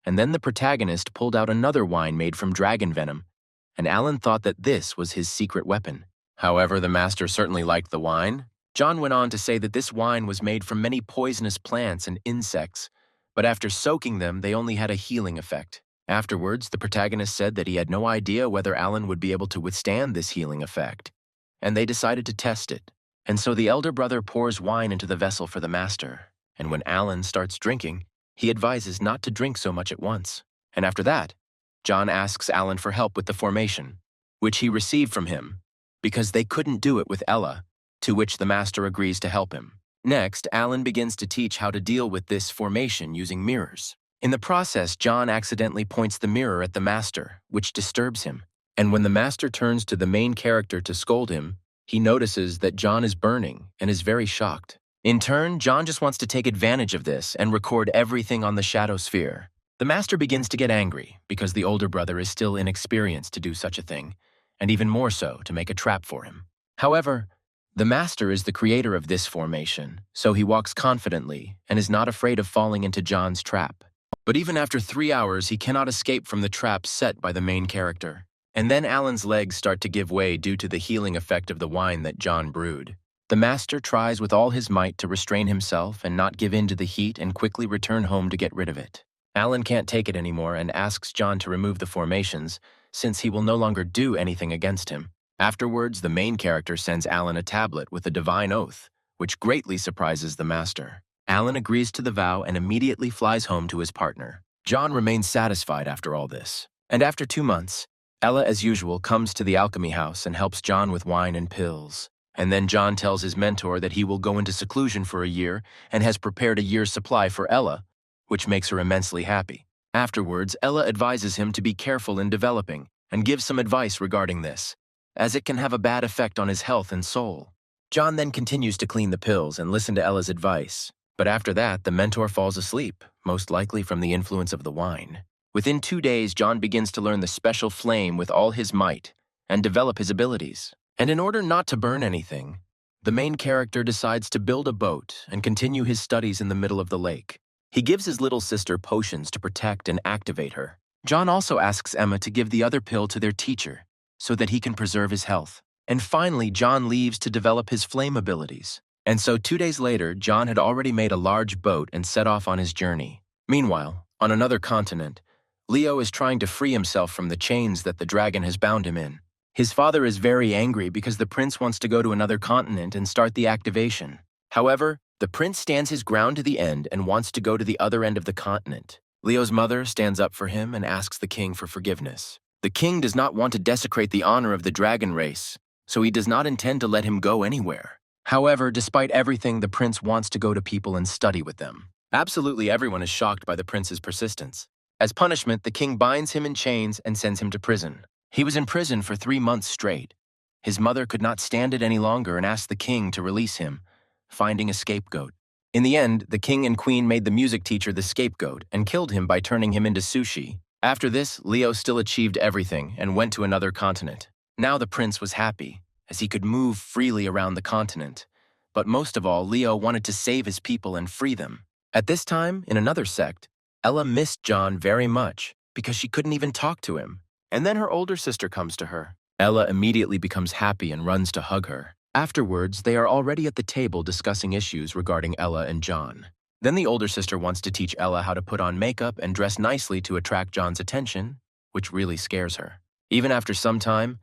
and then the protagonist pulled out another wine made from dragon venom, and Alan thought that this was his secret weapon. However, the master certainly liked the wine. John went on to say that this wine was made from many poisonous plants and insects, but after soaking them, they only had a healing effect. Afterwards, the protagonist said that he had no idea whether Alan would be able to withstand this healing effect, and they decided to test it. And so the elder brother pours wine into the vessel for the master, and when Alan starts drinking, he advises not to drink so much at once. And after that, John asks Alan for help with the formation, which he received from him, because they couldn't do it with Ella, to which the master agrees to help him. Next, Alan begins to teach how to deal with this formation using mirrors. In the process, John accidentally points the mirror at the master, which disturbs him. And when the master turns to the main character to scold him, he notices that John is burning and is very shocked. In turn, John just wants to take advantage of this and record everything on the shadow sphere. The master begins to get angry because the older brother is still inexperienced to do such a thing, and even more so to make a trap for him. However, the master is the creator of this formation, so he walks confidently and is not afraid of falling into John's trap. But even after 3 hours, he cannot escape from the trap set by the main character. And then Alan's legs start to give way due to the healing effect of the wine that John brewed. The master tries with all his might to restrain himself and not give in to the heat and quickly return home to get rid of it. Alan can't take it anymore and asks John to remove the formations, since he will no longer do anything against him. Afterwards, the main character sends Alan a tablet with a divine oath, which greatly surprises the master. Alan agrees to the vow and immediately flies home to his partner. John remains satisfied after all this. And after 2 months, Ella, as usual, comes to the alchemy house and helps John with wine and pills. And then John tells his mentor that he will go into seclusion for a year and has prepared a year's supply for Ella, which makes her immensely happy. Afterwards, Ella advises him to be careful in developing, and gives some advice regarding this, as it can have a bad effect on his health and soul. John then continues to clean the pills and listen to Ella's advice, but after that, the mentor falls asleep, most likely from the influence of the wine. Within 2 days, John begins to learn the special flame with all his might and develop his abilities. And in order not to burn anything, the main character decides to build a boat and continue his studies in the middle of the lake. He gives his little sister potions to protect and activate her. John also asks Emma to give the other pill to their teacher so that he can preserve his health. And finally, John leaves to develop his flame abilities. And so 2 days later, John had already made a large boat and set off on his journey. Meanwhile, on another continent, Leo is trying to free himself from the chains that the dragon has bound him in. His father is very angry because the prince wants to go to another continent and start the activation. However, the prince stands his ground to the end and wants to go to the other end of the continent. Leo's mother stands up for him and asks the king for forgiveness. The king does not want to desecrate the honor of the dragon race, so he does not intend to let him go anywhere. However, despite everything, the prince wants to go to people and study with them. Absolutely everyone is shocked by the prince's persistence. As punishment, the king binds him in chains and sends him to prison. He was in prison for 3 months straight. His mother could not stand it any longer and asked the king to release him, finding a scapegoat. In the end, the king and queen made the music teacher the scapegoat and killed him by turning him into sushi. After this, Leo still achieved everything and went to another continent. Now the prince was happy, as he could move freely around the continent. But most of all, Leo wanted to save his people and free them. At this time, in another sect, Ella missed John very much because she couldn't even talk to him. And then her older sister comes to her. Ella immediately becomes happy and runs to hug her. Afterwards, they are already at the table discussing issues regarding Ella and John. Then the older sister wants to teach Ella how to put on makeup and dress nicely to attract John's attention, which really scares her. Even after some time,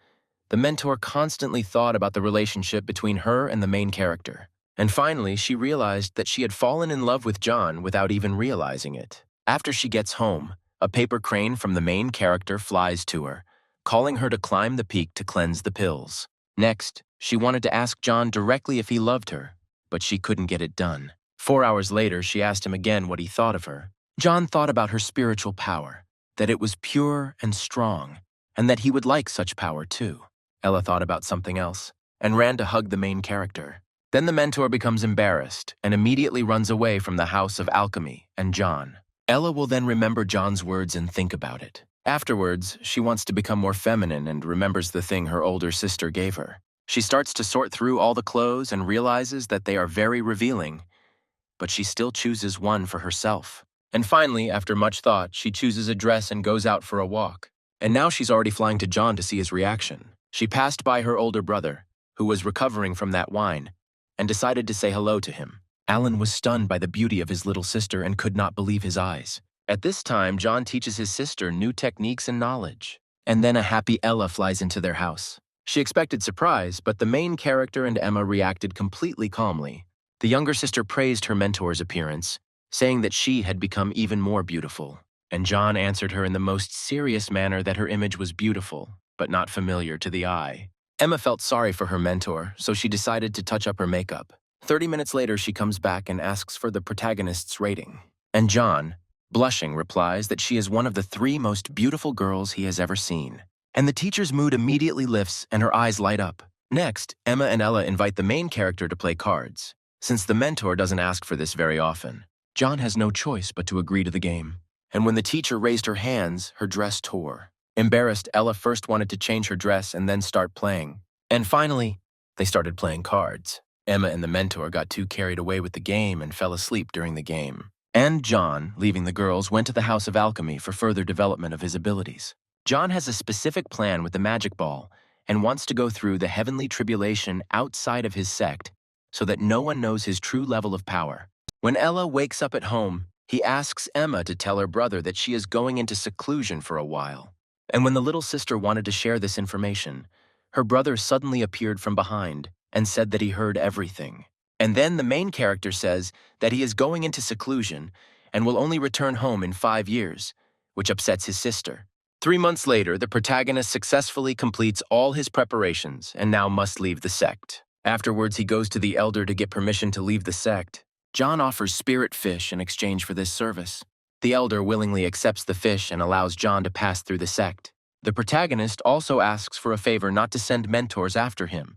the mentor constantly thought about the relationship between her and the main character. And finally, she realized that she had fallen in love with John without even realizing it. After she gets home, a paper crane from the main character flies to her, calling her to climb the peak to cleanse the pills. Next, she wanted to ask John directly if he loved her, but she couldn't get it done. 4 hours later, she asked him again what he thought of her. John thought about her spiritual power, that it was pure and strong, and that he would like such power too. Ella thought about something else and ran to hug the main character. Then the mentor becomes embarrassed and immediately runs away from the house of alchemy and John. Ella will then remember John's words and think about it. Afterwards, she wants to become more feminine and remembers the thing her older sister gave her. She starts to sort through all the clothes and realizes that they are very revealing, but she still chooses one for herself. And finally, after much thought, she chooses a dress and goes out for a walk. And now she's already flying to John to see his reaction. She passed by her older brother, who was recovering from that wine, and decided to say hello to him. Alan was stunned by the beauty of his little sister and could not believe his eyes. At this time, John teaches his sister new techniques and knowledge. And then a happy Ella flies into their house. She expected surprise, but the main character and Emma reacted completely calmly. The younger sister praised her mentor's appearance, saying that she had become even more beautiful. And John answered her in the most serious manner that her image was beautiful, but not familiar to the eye. Emma felt sorry for her mentor, so she decided to touch up her makeup. 30 minutes later, she comes back and asks for the protagonist's rating. And John, blushing, replies that she is one of the 3 most beautiful girls he has ever seen. And the teacher's mood immediately lifts and her eyes light up. Next, Emma and Ella invite the main character to play cards. Since the mentor doesn't ask for this very often, John has no choice but to agree to the game. And when the teacher raised her hands, her dress tore. Embarrassed, Ella first wanted to change her dress and then start playing. And finally, they started playing cards. Emma and the mentor got too carried away with the game and fell asleep during the game. And John, leaving the girls, went to the House of Alchemy for further development of his abilities. John has a specific plan with the magic ball and wants to go through the heavenly tribulation outside of his sect so that no one knows his true level of power. When Ella wakes up at home, he asks Emma to tell her brother that she is going into seclusion for a while. And when the little sister wanted to share this information, her brother suddenly appeared from behind and said that he heard everything. And then the main character says that he is going into seclusion and will only return home in 5 years, which upsets his sister. 3 months later, the protagonist successfully completes all his preparations and now must leave the sect. Afterwards, he goes to the elder to get permission to leave the sect. John offers spirit fish in exchange for this service. The elder willingly accepts the fish and allows John to pass through the sect. The protagonist also asks for a favor not to send mentors after him,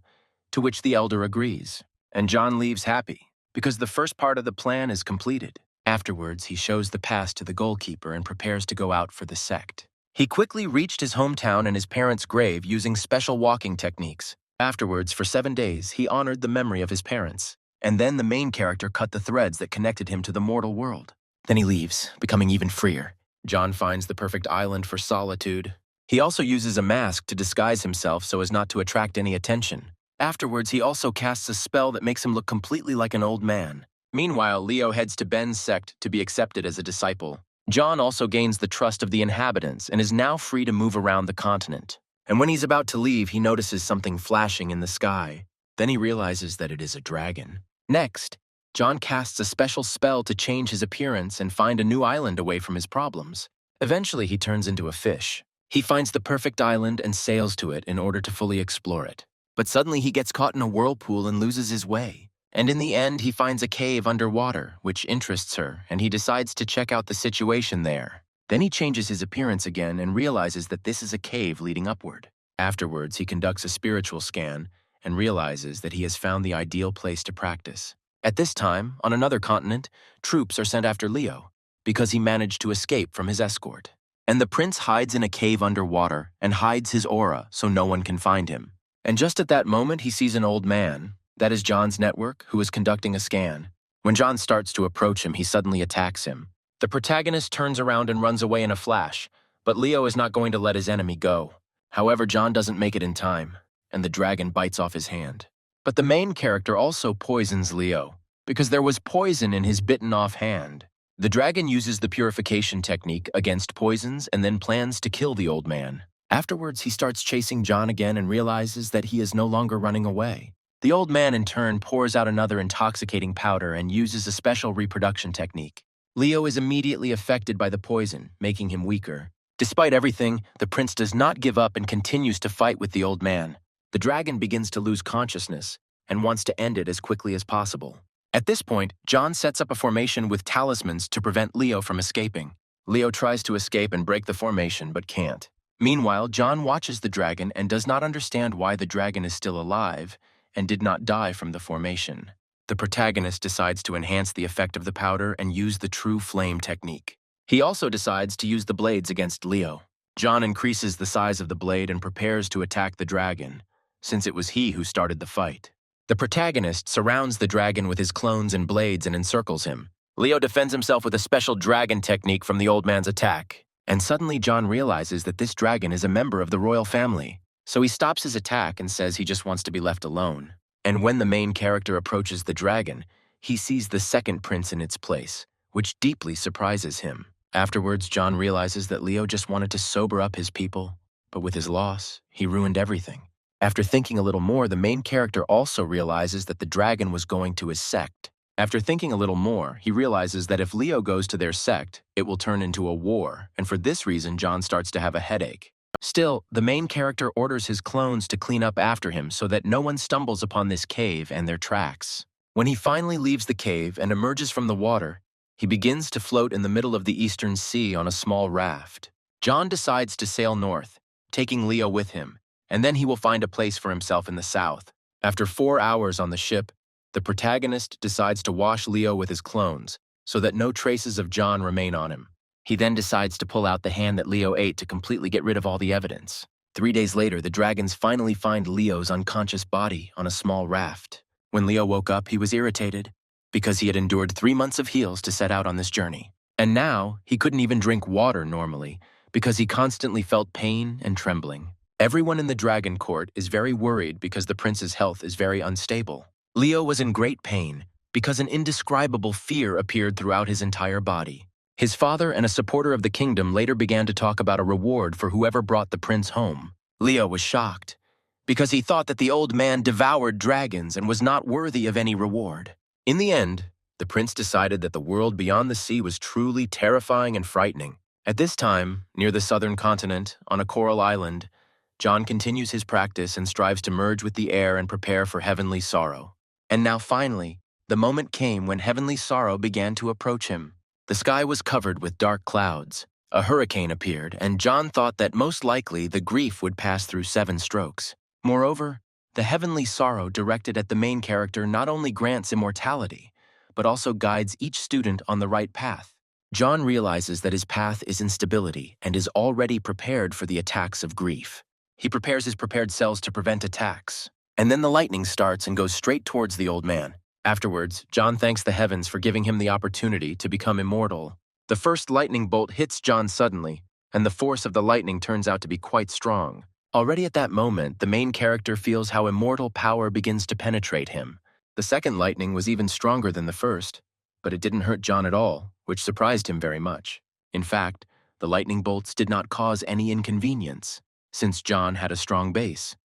to which the elder agrees. And John leaves happy, because the first part of the plan is completed. Afterwards, he shows the pass to the goalkeeper and prepares to go out for the sect. He quickly reached his hometown and his parents' grave using special walking techniques. Afterwards, for 7 days, he honored the memory of his parents. And then the main character cut the threads that connected him to the mortal world. Then he leaves, becoming even freer. John finds the perfect island for solitude. He also uses a mask to disguise himself so as not to attract any attention. Afterwards, he also casts a spell that makes him look completely like an old man. Meanwhile, Leo heads to Ben's sect to be accepted as a disciple. John also gains the trust of the inhabitants and is now free to move around the continent. And when he's about to leave, he notices something flashing in the sky. Then he realizes that it is a dragon. Next, John casts a special spell to change his appearance and find a new island away from his problems. Eventually, he turns into a fish. He finds the perfect island and sails to it in order to fully explore it. But suddenly he gets caught in a whirlpool and loses his way. And in the end, he finds a cave underwater, which interests her, and he decides to check out the situation there. Then he changes his appearance again and realizes that this is a cave leading upward. Afterwards, he conducts a spiritual scan and realizes that he has found the ideal place to practice. At this time, on another continent, troops are sent after Leo because he managed to escape from his escort. And the prince hides in a cave underwater and hides his aura so no one can find him. And just at that moment, he sees an old man. That is John's network, who is conducting a scan. When John starts to approach him, he suddenly attacks him. The protagonist turns around and runs away in a flash, but Leo is not going to let his enemy go. However, John doesn't make it in time, and the dragon bites off his hand. But the main character also poisons Leo, because there was poison in his bitten-off hand. The dragon uses the purification technique against poisons and then plans to kill the old man. Afterwards, he starts chasing John again and realizes that he is no longer running away. The old man, in turn, pours out another intoxicating powder and uses a special reproduction technique. Leo is immediately affected by the poison, making him weaker. Despite everything, the prince does not give up and continues to fight with the old man. The dragon begins to lose consciousness and wants to end it as quickly as possible. At this point, John sets up a formation with talismans to prevent Leo from escaping. Leo tries to escape and break the formation, but can't. Meanwhile, John watches the dragon and does not understand why the dragon is still alive and did not die from the formation. The protagonist decides to enhance the effect of the powder and use the true flame technique. He also decides to use the blades against Leo. John increases the size of the blade and prepares to attack the dragon, since it was he who started the fight. The protagonist surrounds the dragon with his clones and blades and encircles him. Leo defends himself with a special dragon technique from the old man's attack. And suddenly John realizes that this dragon is a member of the royal family. So he stops his attack and says he just wants to be left alone. And when the main character approaches the dragon, he sees the second prince in its place, which deeply surprises him. Afterwards, John realizes that Leo just wanted to sober up his people, but with his loss, he ruined everything. After thinking a little more, the main character also realizes that the dragon was going to his sect. After thinking a little more, he realizes that if Leo goes to their sect, it will turn into a war, and for this reason, John starts to have a headache. Still, the main character orders his clones to clean up after him so that no one stumbles upon this cave and their tracks. When he finally leaves the cave and emerges from the water, he begins to float in the middle of the eastern sea on a small raft. John decides to sail north, taking Leo with him, and then he will find a place for himself in the south. After 4 hours on the ship, the protagonist decides to wash Leo with his clones so that no traces of John remain on him. He then decides to pull out the hand that Leo ate to completely get rid of all the evidence. 3 days later, the dragons finally find Leo's unconscious body on a small raft. When Leo woke up, he was irritated because he had endured 3 months of heals to set out on this journey. And now, he couldn't even drink water normally because he constantly felt pain and trembling. Everyone in the dragon court is very worried because the prince's health is very unstable. Leo was in great pain because an indescribable fear appeared throughout his entire body. His father and a supporter of the kingdom later began to talk about a reward for whoever brought the prince home. Leo was shocked because he thought that the old man devoured dragons and was not worthy of any reward. In the end, the prince decided that the world beyond the sea was truly terrifying and frightening. At this time, near the southern continent, on a coral island, John continues his practice and strives to merge with the air and prepare for heavenly sorrow. And now finally, the moment came when heavenly sorrow began to approach him. The sky was covered with dark clouds. A hurricane appeared, and John thought that most likely the grief would pass through 7 strokes. Moreover, the heavenly sorrow directed at the main character not only grants immortality, but also guides each student on the right path. John realizes that his path is instability and is already prepared for the attacks of grief. He prepares his prepared cells to prevent attacks. And then the lightning starts and goes straight towards the old man. Afterwards, John thanks the heavens for giving him the opportunity to become immortal. The first lightning bolt hits John suddenly, and the force of the lightning turns out to be quite strong. Already at that moment, the main character feels how immortal power begins to penetrate him. The second lightning was even stronger than the first, but it didn't hurt John at all, which surprised him very much. In fact, the lightning bolts did not cause any inconvenience, since John had a strong base.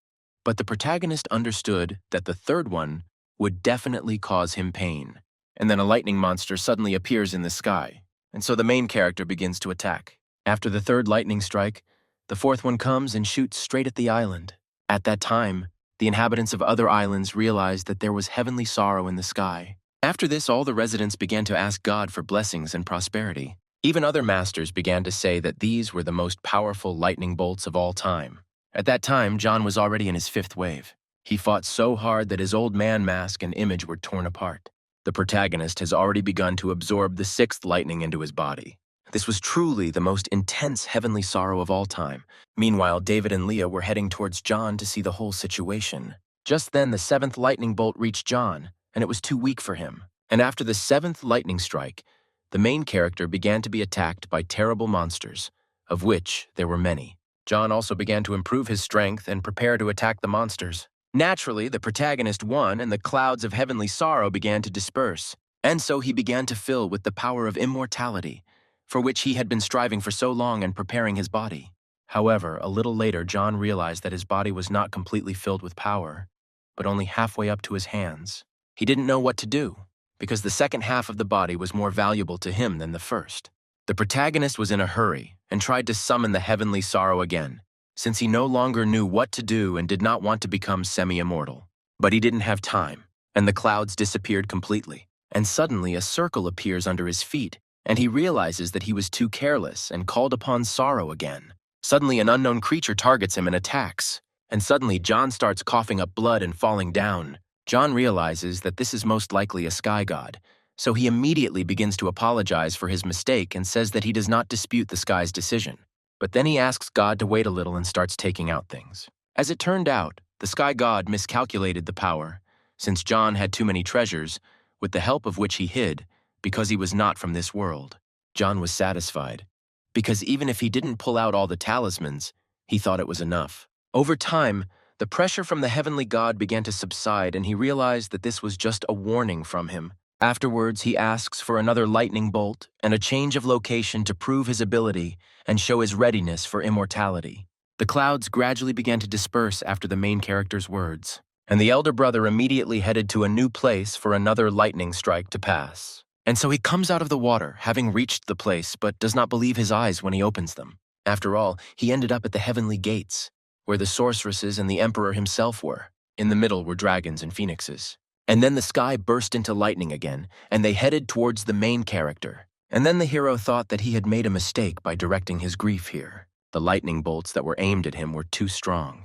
But the protagonist understood that the third one would definitely cause him pain. And then a lightning monster suddenly appears in the sky, and so the main character begins to attack. After the third lightning strike, the fourth one comes and shoots straight at the island. At that time, the inhabitants of other islands realized that there was heavenly sorrow in the sky. After this, all the residents began to ask God for blessings and prosperity. Even other masters began to say that these were the most powerful lightning bolts of all time. At that time, John was already in his 5th wave. He fought so hard that his old man mask and image were torn apart. The protagonist has already begun to absorb the 6th lightning into his body. This was truly the most intense heavenly sorrow of all time. Meanwhile, David and Leah were heading towards John to see the whole situation. Just then, the 7th lightning bolt reached John, and it was too weak for him. And after the 7th lightning strike, the main character began to be attacked by terrible monsters, of which there were many. John also began to improve his strength and prepare to attack the monsters. Naturally, the protagonist won, and the clouds of heavenly sorrow began to disperse. And so he began to fill with the power of immortality, for which he had been striving for so long and preparing his body. However, a little later, John realized that his body was not completely filled with power, but only halfway up to his hands. He didn't know what to do, because the second half of the body was more valuable to him than the first. The protagonist was in a hurry and tried to summon the heavenly sorrow again, since he no longer knew what to do and did not want to become semi-immortal. But he didn't have time, and the clouds disappeared completely. And suddenly a circle appears under his feet, and he realizes that he was too careless and called upon sorrow again. Suddenly an unknown creature targets him and attacks, and suddenly John starts coughing up blood and falling down. John realizes that this is most likely a sky god, so he immediately begins to apologize for his mistake and says that he does not dispute the sky's decision. But then he asks God to wait a little and starts taking out things. As it turned out, the sky god miscalculated the power, since John had too many treasures, with the help of which he hid, because he was not from this world. John was satisfied, because even if he didn't pull out all the talismans, he thought it was enough. Over time, the pressure from the heavenly god began to subside, and he realized that this was just a warning from him. Afterwards, he asks for another lightning bolt and a change of location to prove his ability and show his readiness for immortality. The clouds gradually began to disperse after the main character's words, and the elder brother immediately headed to a new place for another lightning strike to pass. And so he comes out of the water, having reached the place, but does not believe his eyes when he opens them. After all, he ended up at the heavenly gates, where the sorceresses and the emperor himself were. In the middle were dragons and phoenixes. And then the sky burst into lightning again, and they headed towards the main character. And then the hero thought that he had made a mistake by directing his grief here. The lightning bolts that were aimed at him were too strong,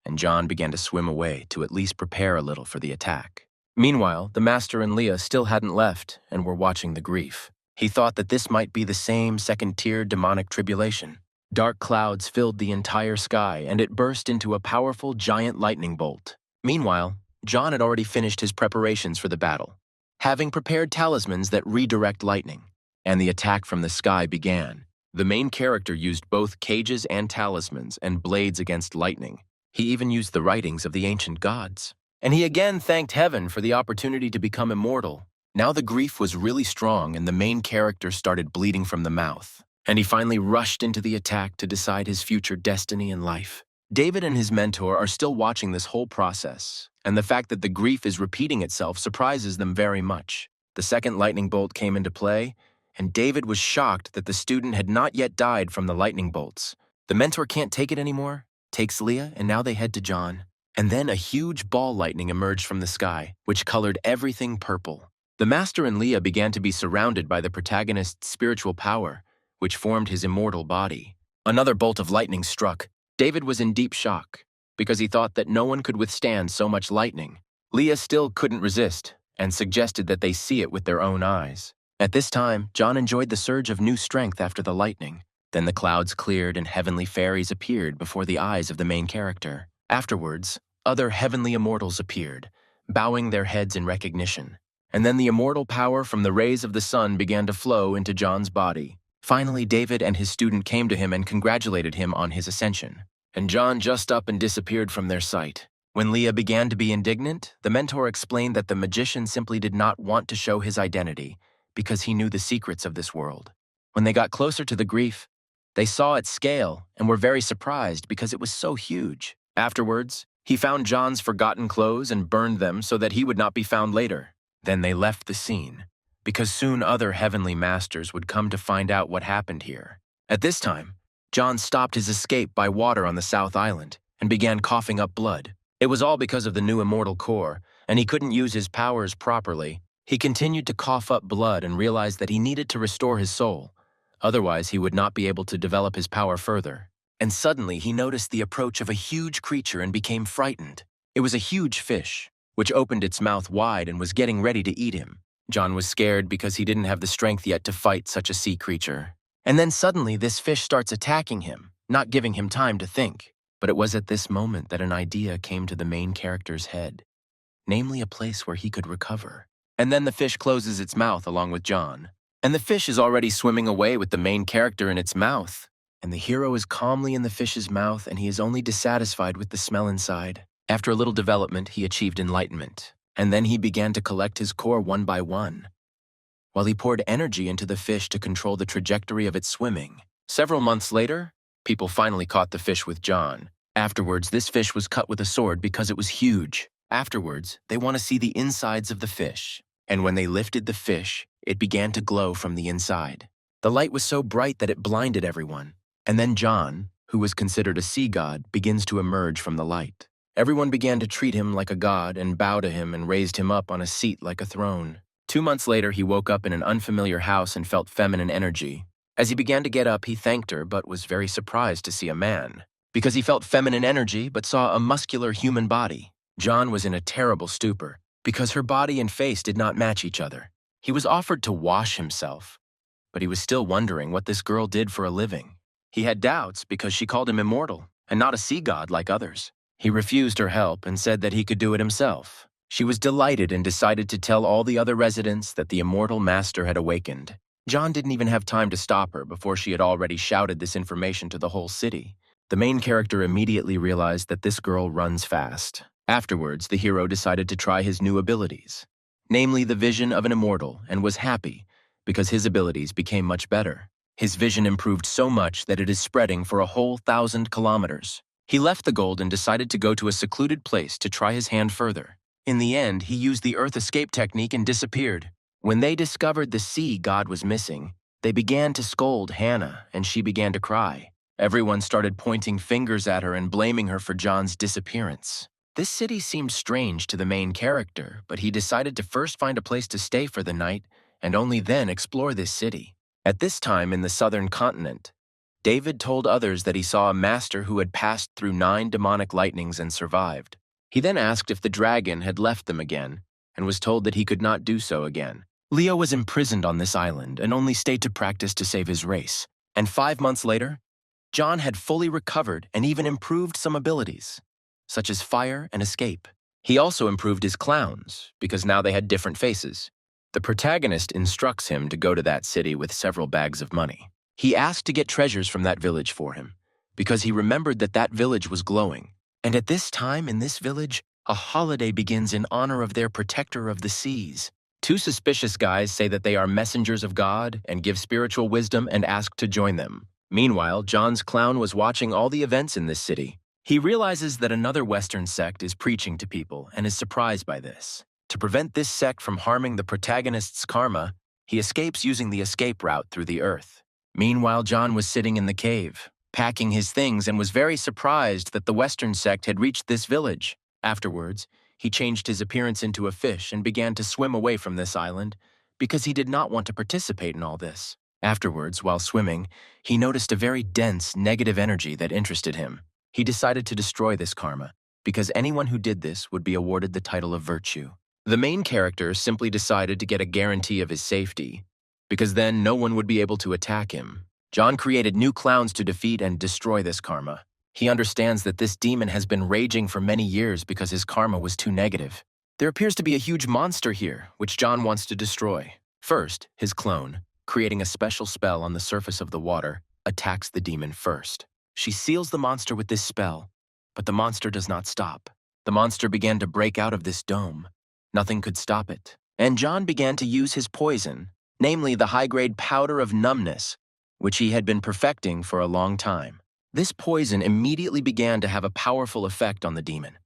and John began to swim away to at least prepare a little for the attack. Meanwhile, the master and Leah still hadn't left and were watching the grief. He thought that this might be the same second-tier demonic tribulation. Dark clouds filled the entire sky, and it burst into a powerful giant lightning bolt. Meanwhile, John had already finished his preparations for the battle, having prepared talismans that redirect lightning, and the attack from the sky began. The main character used both cages and talismans and blades against lightning. He even used the writings of the ancient gods. And he again thanked heaven for the opportunity to become immortal. Now the grief was really strong, and the main character started bleeding from the mouth, and he finally rushed into the attack to decide his future destiny in life. David and his mentor are still watching this whole process, and the fact that the grief is repeating itself surprises them very much. The second lightning bolt came into play, and David was shocked that the student had not yet died from the lightning bolts. The mentor can't take it anymore, takes Leah, and now they head to John. And then a huge ball lightning emerged from the sky, which colored everything purple. The master and Leah began to be surrounded by the protagonist's spiritual power, which formed his immortal body. Another bolt of lightning struck. David was in deep shock, because he thought that no one could withstand so much lightning. Leah still couldn't resist, and suggested that they see it with their own eyes. At this time, John enjoyed the surge of new strength after the lightning. Then the clouds cleared and heavenly fairies appeared before the eyes of the main character. Afterwards, other heavenly immortals appeared, bowing their heads in recognition. And then the immortal power from the rays of the sun began to flow into John's body. Finally, David and his student came to him and congratulated him on his ascension. And John just up and disappeared from their sight. When Leah began to be indignant, the mentor explained that the magician simply did not want to show his identity because he knew the secrets of this world. When they got closer to the grief, they saw its scale and were very surprised because it was so huge. Afterwards, he found John's forgotten clothes and burned them so that he would not be found later. Then they left the scene, because soon other heavenly masters would come to find out what happened here. At this time, John stopped his escape by water on the South Island and began coughing up blood. It was all because of the new immortal core, and he couldn't use his powers properly. He continued to cough up blood and realized that he needed to restore his soul. Otherwise, he would not be able to develop his power further. And suddenly, he noticed the approach of a huge creature and became frightened. It was a huge fish, which opened its mouth wide and was getting ready to eat him. John was scared because he didn't have the strength yet to fight such a sea creature. And then suddenly, this fish starts attacking him, not giving him time to think. But it was at this moment that an idea came to the main character's head, namely a place where he could recover. And then the fish closes its mouth along with John. And the fish is already swimming away with the main character in its mouth. And the hero is calmly in the fish's mouth, and he is only dissatisfied with the smell inside. After a little development, he achieved enlightenment. And then he began to collect his core one by one, while he poured energy into the fish to control the trajectory of its swimming. Several months later, people finally caught the fish with John. Afterwards, this fish was cut with a sword because it was huge. Afterwards, they want to see the insides of the fish. And when they lifted the fish, it began to glow from the inside. The light was so bright that it blinded everyone. And then John, who was considered a sea god, begins to emerge from the light. Everyone began to treat him like a god and bow to him and raised him up on a seat like a throne. 2 months later, he woke up in an unfamiliar house and felt feminine energy. As he began to get up, he thanked her but was very surprised to see a man, because he felt feminine energy but saw a muscular human body. John was in a terrible stupor because her body and face did not match each other. He was offered to wash himself, but he was still wondering what this girl did for a living. He had doubts because she called him immortal and not a sea god like others. He refused her help and said that he could do it himself. She was delighted and decided to tell all the other residents that the immortal master had awakened. John didn't even have time to stop her before she had already shouted this information to the whole city. The main character immediately realized that this girl runs fast. Afterwards, the hero decided to try his new abilities, namely the vision of an immortal, and was happy because his abilities became much better. His vision improved so much that it is spreading for a whole 1,000 kilometers. He left the gold and decided to go to a secluded place to try his hand further. In the end, he used the earth escape technique and disappeared. When they discovered the sea god was missing, they began to scold Hannah, and she began to cry. Everyone started pointing fingers at her and blaming her for John's disappearance. This city seemed strange to the main character, but he decided to first find a place to stay for the night and only then explore this city. At this time in the southern continent, David told others that he saw a master who had passed through 9 demonic lightnings and survived. He then asked if the dragon had left them again and was told that he could not do so again. Leo was imprisoned on this island and only stayed to practice to save his race. And 5 months later, John had fully recovered and even improved some abilities, such as fire and escape. He also improved his clowns, because now they had different faces. The protagonist instructs him to go to that city with several bags of money. He asked to get treasures from that village for him, because he remembered that that village was glowing. And at this time in this village, a holiday begins in honor of their protector of the seas. 2 suspicious guys say that they are messengers of God and give spiritual wisdom and ask to join them. Meanwhile, John's clown was watching all the events in this city. He realizes that another Western sect is preaching to people and is surprised by this. To prevent this sect from harming the protagonist's karma, he escapes using the escape route through the earth. Meanwhile, John was sitting in the cave, packing his things, and was very surprised that the Western sect had reached this village. Afterwards, he changed his appearance into a fish and began to swim away from this island because he did not want to participate in all this. Afterwards, while swimming, he noticed a very dense, negative energy that interested him. He decided to destroy this karma, because anyone who did this would be awarded the title of virtue. The main character simply decided to get a guarantee of his safety, because then no one would be able to attack him. John created new clowns to defeat and destroy this karma. He understands that this demon has been raging for many years because his karma was too negative. There appears to be a huge monster here, which John wants to destroy. First, his clone, creating a special spell on the surface of the water, attacks the demon first. She seals the monster with this spell, but the monster does not stop. The monster began to break out of this dome. Nothing could stop it. And John began to use his poison, namely the high-grade powder of numbness, which he had been perfecting for a long time. This poison immediately began to have a powerful effect on the demon,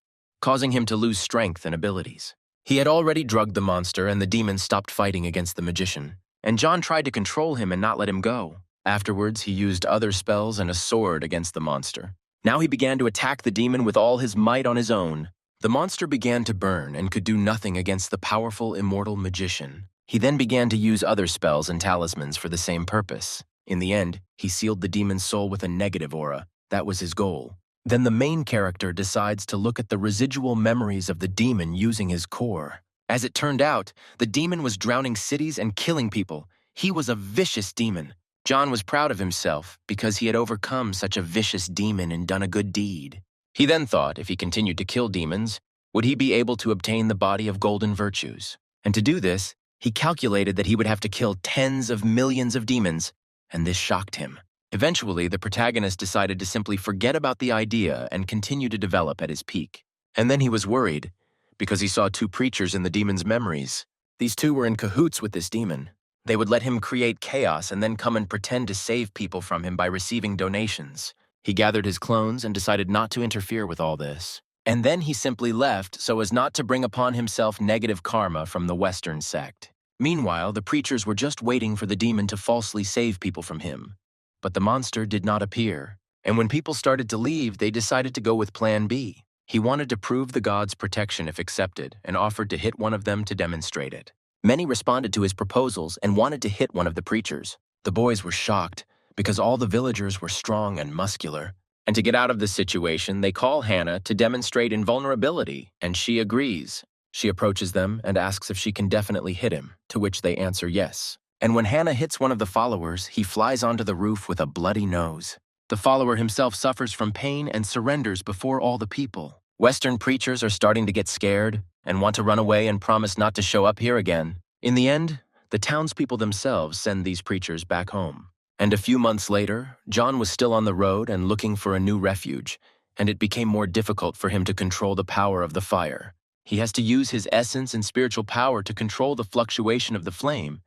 causing him to lose strength and abilities. He had already drugged the monster, and the demon stopped fighting against the magician, and John tried to control him and not let him go. Afterwards, he used other spells and a sword against the monster. Now he began to attack the demon with all his might on his own. The monster began to burn and could do nothing against the powerful, immortal magician. He then began to use other spells and talismans for the same purpose. In the end, he sealed the demon's soul with a negative aura. That was his goal. Then the main character decides to look at the residual memories of the demon using his core. As it turned out, the demon was drowning cities and killing people. He was a vicious demon. John was proud of himself because he had overcome such a vicious demon and done a good deed. He then thought if he continued to kill demons, would he be able to obtain the body of golden virtues? And to do this, he calculated that he would have to kill tens of millions of demons, and this shocked him. Eventually, the protagonist decided to simply forget about the idea and continue to develop at his peak. And then he was worried, because he saw two preachers in the demon's memories. These two were in cahoots with this demon. They would let him create chaos and then come and pretend to save people from him by receiving donations. He gathered his clones and decided not to interfere with all this. And then he simply left so as not to bring upon himself negative karma from the Western sect. Meanwhile, the preachers were just waiting for the demon to falsely save people from him. But the monster did not appear. And when people started to leave, they decided to go with Plan B. He wanted to prove the gods' protection if accepted and offered to hit one of them to demonstrate it. Many responded to his proposals and wanted to hit one of the preachers. The boys were shocked because all the villagers were strong and muscular. And to get out of this situation, they call Hannah to demonstrate invulnerability, and she agrees. She approaches them and asks if she can definitely hit him, to which they answer yes. And when Hannah hits one of the followers, he flies onto the roof with a bloody nose. The follower himself suffers from pain and surrenders before all the people. Western preachers are starting to get scared and want to run away and promise not to show up here again. In the end, the townspeople themselves send these preachers back home. And a few months later, John was still on the road and looking for a new refuge, and it became more difficult for him to control the power of the fire. He has to use his essence and spiritual power to control the fluctuation of the flame,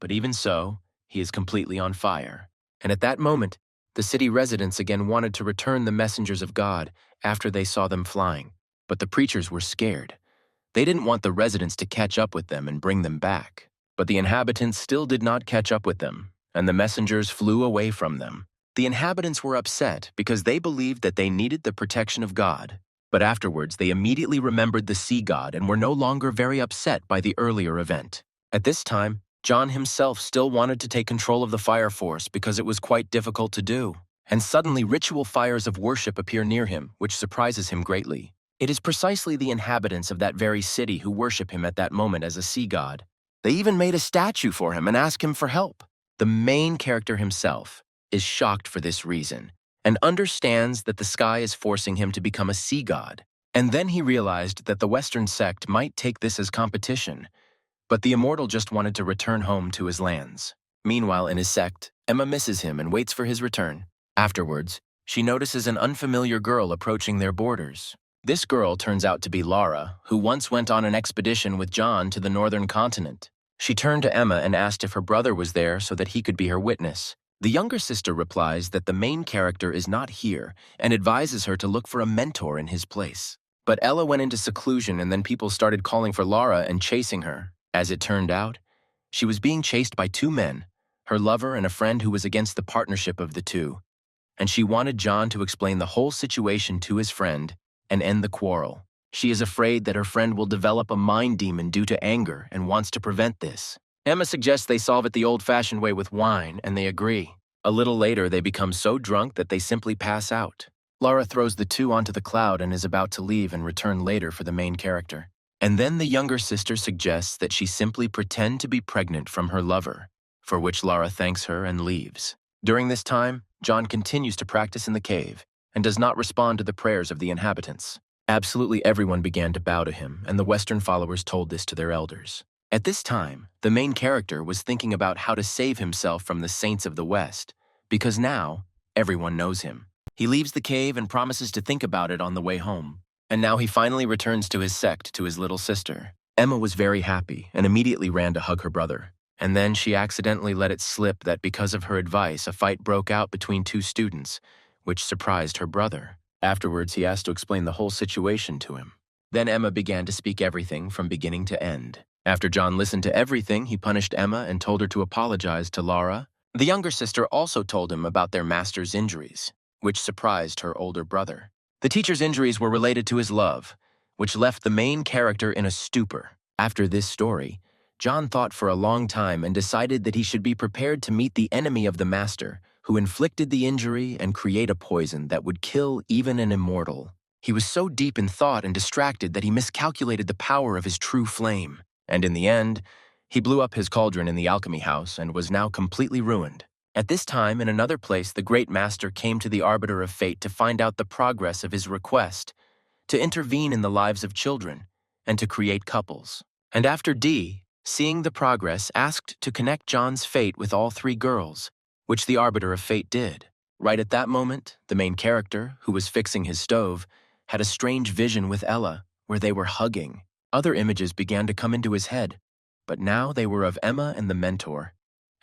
but even so, he is completely on fire. And at that moment, the city residents again wanted to return the messengers of God after they saw them flying, but the preachers were scared. They didn't want the residents to catch up with them and bring them back. But the inhabitants still did not catch up with them, and the messengers flew away from them. The inhabitants were upset because they believed that they needed the protection of God, but afterwards they immediately remembered the sea god and were no longer very upset by the earlier event. At this time, John himself still wanted to take control of the fire force because it was quite difficult to do. And suddenly ritual fires of worship appear near him, which surprises him greatly. It is precisely the inhabitants of that very city who worship him at that moment as a sea god. They even made a statue for him and asked him for help. The main character himself is shocked for this reason and understands that the sky is forcing him to become a sea god. And then he realized that the Western sect might take this as competition, but the immortal just wanted to return home to his lands. Meanwhile, in his sect, Emma misses him and waits for his return. Afterwards, she notices an unfamiliar girl approaching their borders. This girl turns out to be Lara, who once went on an expedition with John to the northern continent. She turned to Emma and asked if her brother was there so that he could be her witness. The younger sister replies that the main character is not here and advises her to look for a mentor in his place. But Ella went into seclusion and then people started calling for Lara and chasing her. As it turned out, she was being chased by two men, her lover and a friend who was against the partnership of the two. And she wanted John to explain the whole situation to his friend and end the quarrel. She is afraid that her friend will develop a mind demon due to anger and wants to prevent this. Emma suggests they solve it the old-fashioned way with wine, and they agree. A little later, they become so drunk that they simply pass out. Laura throws the two onto the cloud and is about to leave and return later for the main character. And then the younger sister suggests that she simply pretend to be pregnant from her lover, for which Laura thanks her and leaves. During this time, John continues to practice in the cave and does not respond to the prayers of the inhabitants. Absolutely everyone began to bow to him, and the Western followers told this to their elders. At this time, the main character was thinking about how to save himself from the saints of the West, because now everyone knows him. He leaves the cave and promises to think about it on the way home. And now he finally returns to his sect to his little sister. Emma was very happy and immediately ran to hug her brother. And then she accidentally let it slip that because of her advice, a fight broke out between two students, which surprised her brother. Afterwards, he asked to explain the whole situation to him. Then Emma began to speak everything from beginning to end. After John listened to everything, he punished Emma and told her to apologize to Laura. The younger sister also told him about their master's injuries, which surprised her older brother. The teacher's injuries were related to his love, which left the main character in a stupor. After this story, John thought for a long time and decided that he should be prepared to meet the enemy of the master, who inflicted the injury and create a poison that would kill even an immortal. He was so deep in thought and distracted that he miscalculated the power of his true flame. And in the end, he blew up his cauldron in the alchemy house and was now completely ruined. At this time, in another place, the great master came to the arbiter of fate to find out the progress of his request, to intervene in the lives of children, and to create couples. And after D, seeing the progress, asked to connect John's fate with all three girls, which the arbiter of fate did. Right at that moment, the main character, who was fixing his stove, had a strange vision with Ella, where they were hugging. Other images began to come into his head, but now they were of Emma and the mentor,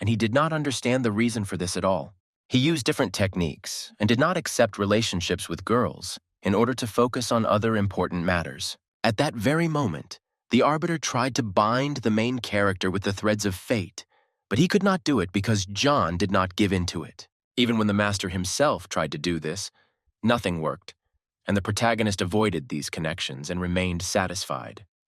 and he did not understand the reason for this at all. He used different techniques and did not accept relationships with girls in order to focus on other important matters. At that very moment, the arbiter tried to bind the main character with the threads of fate, but he could not do it because John did not give in to it. Even when the master himself tried to do this, nothing worked, and the protagonist avoided these connections and remained satisfied.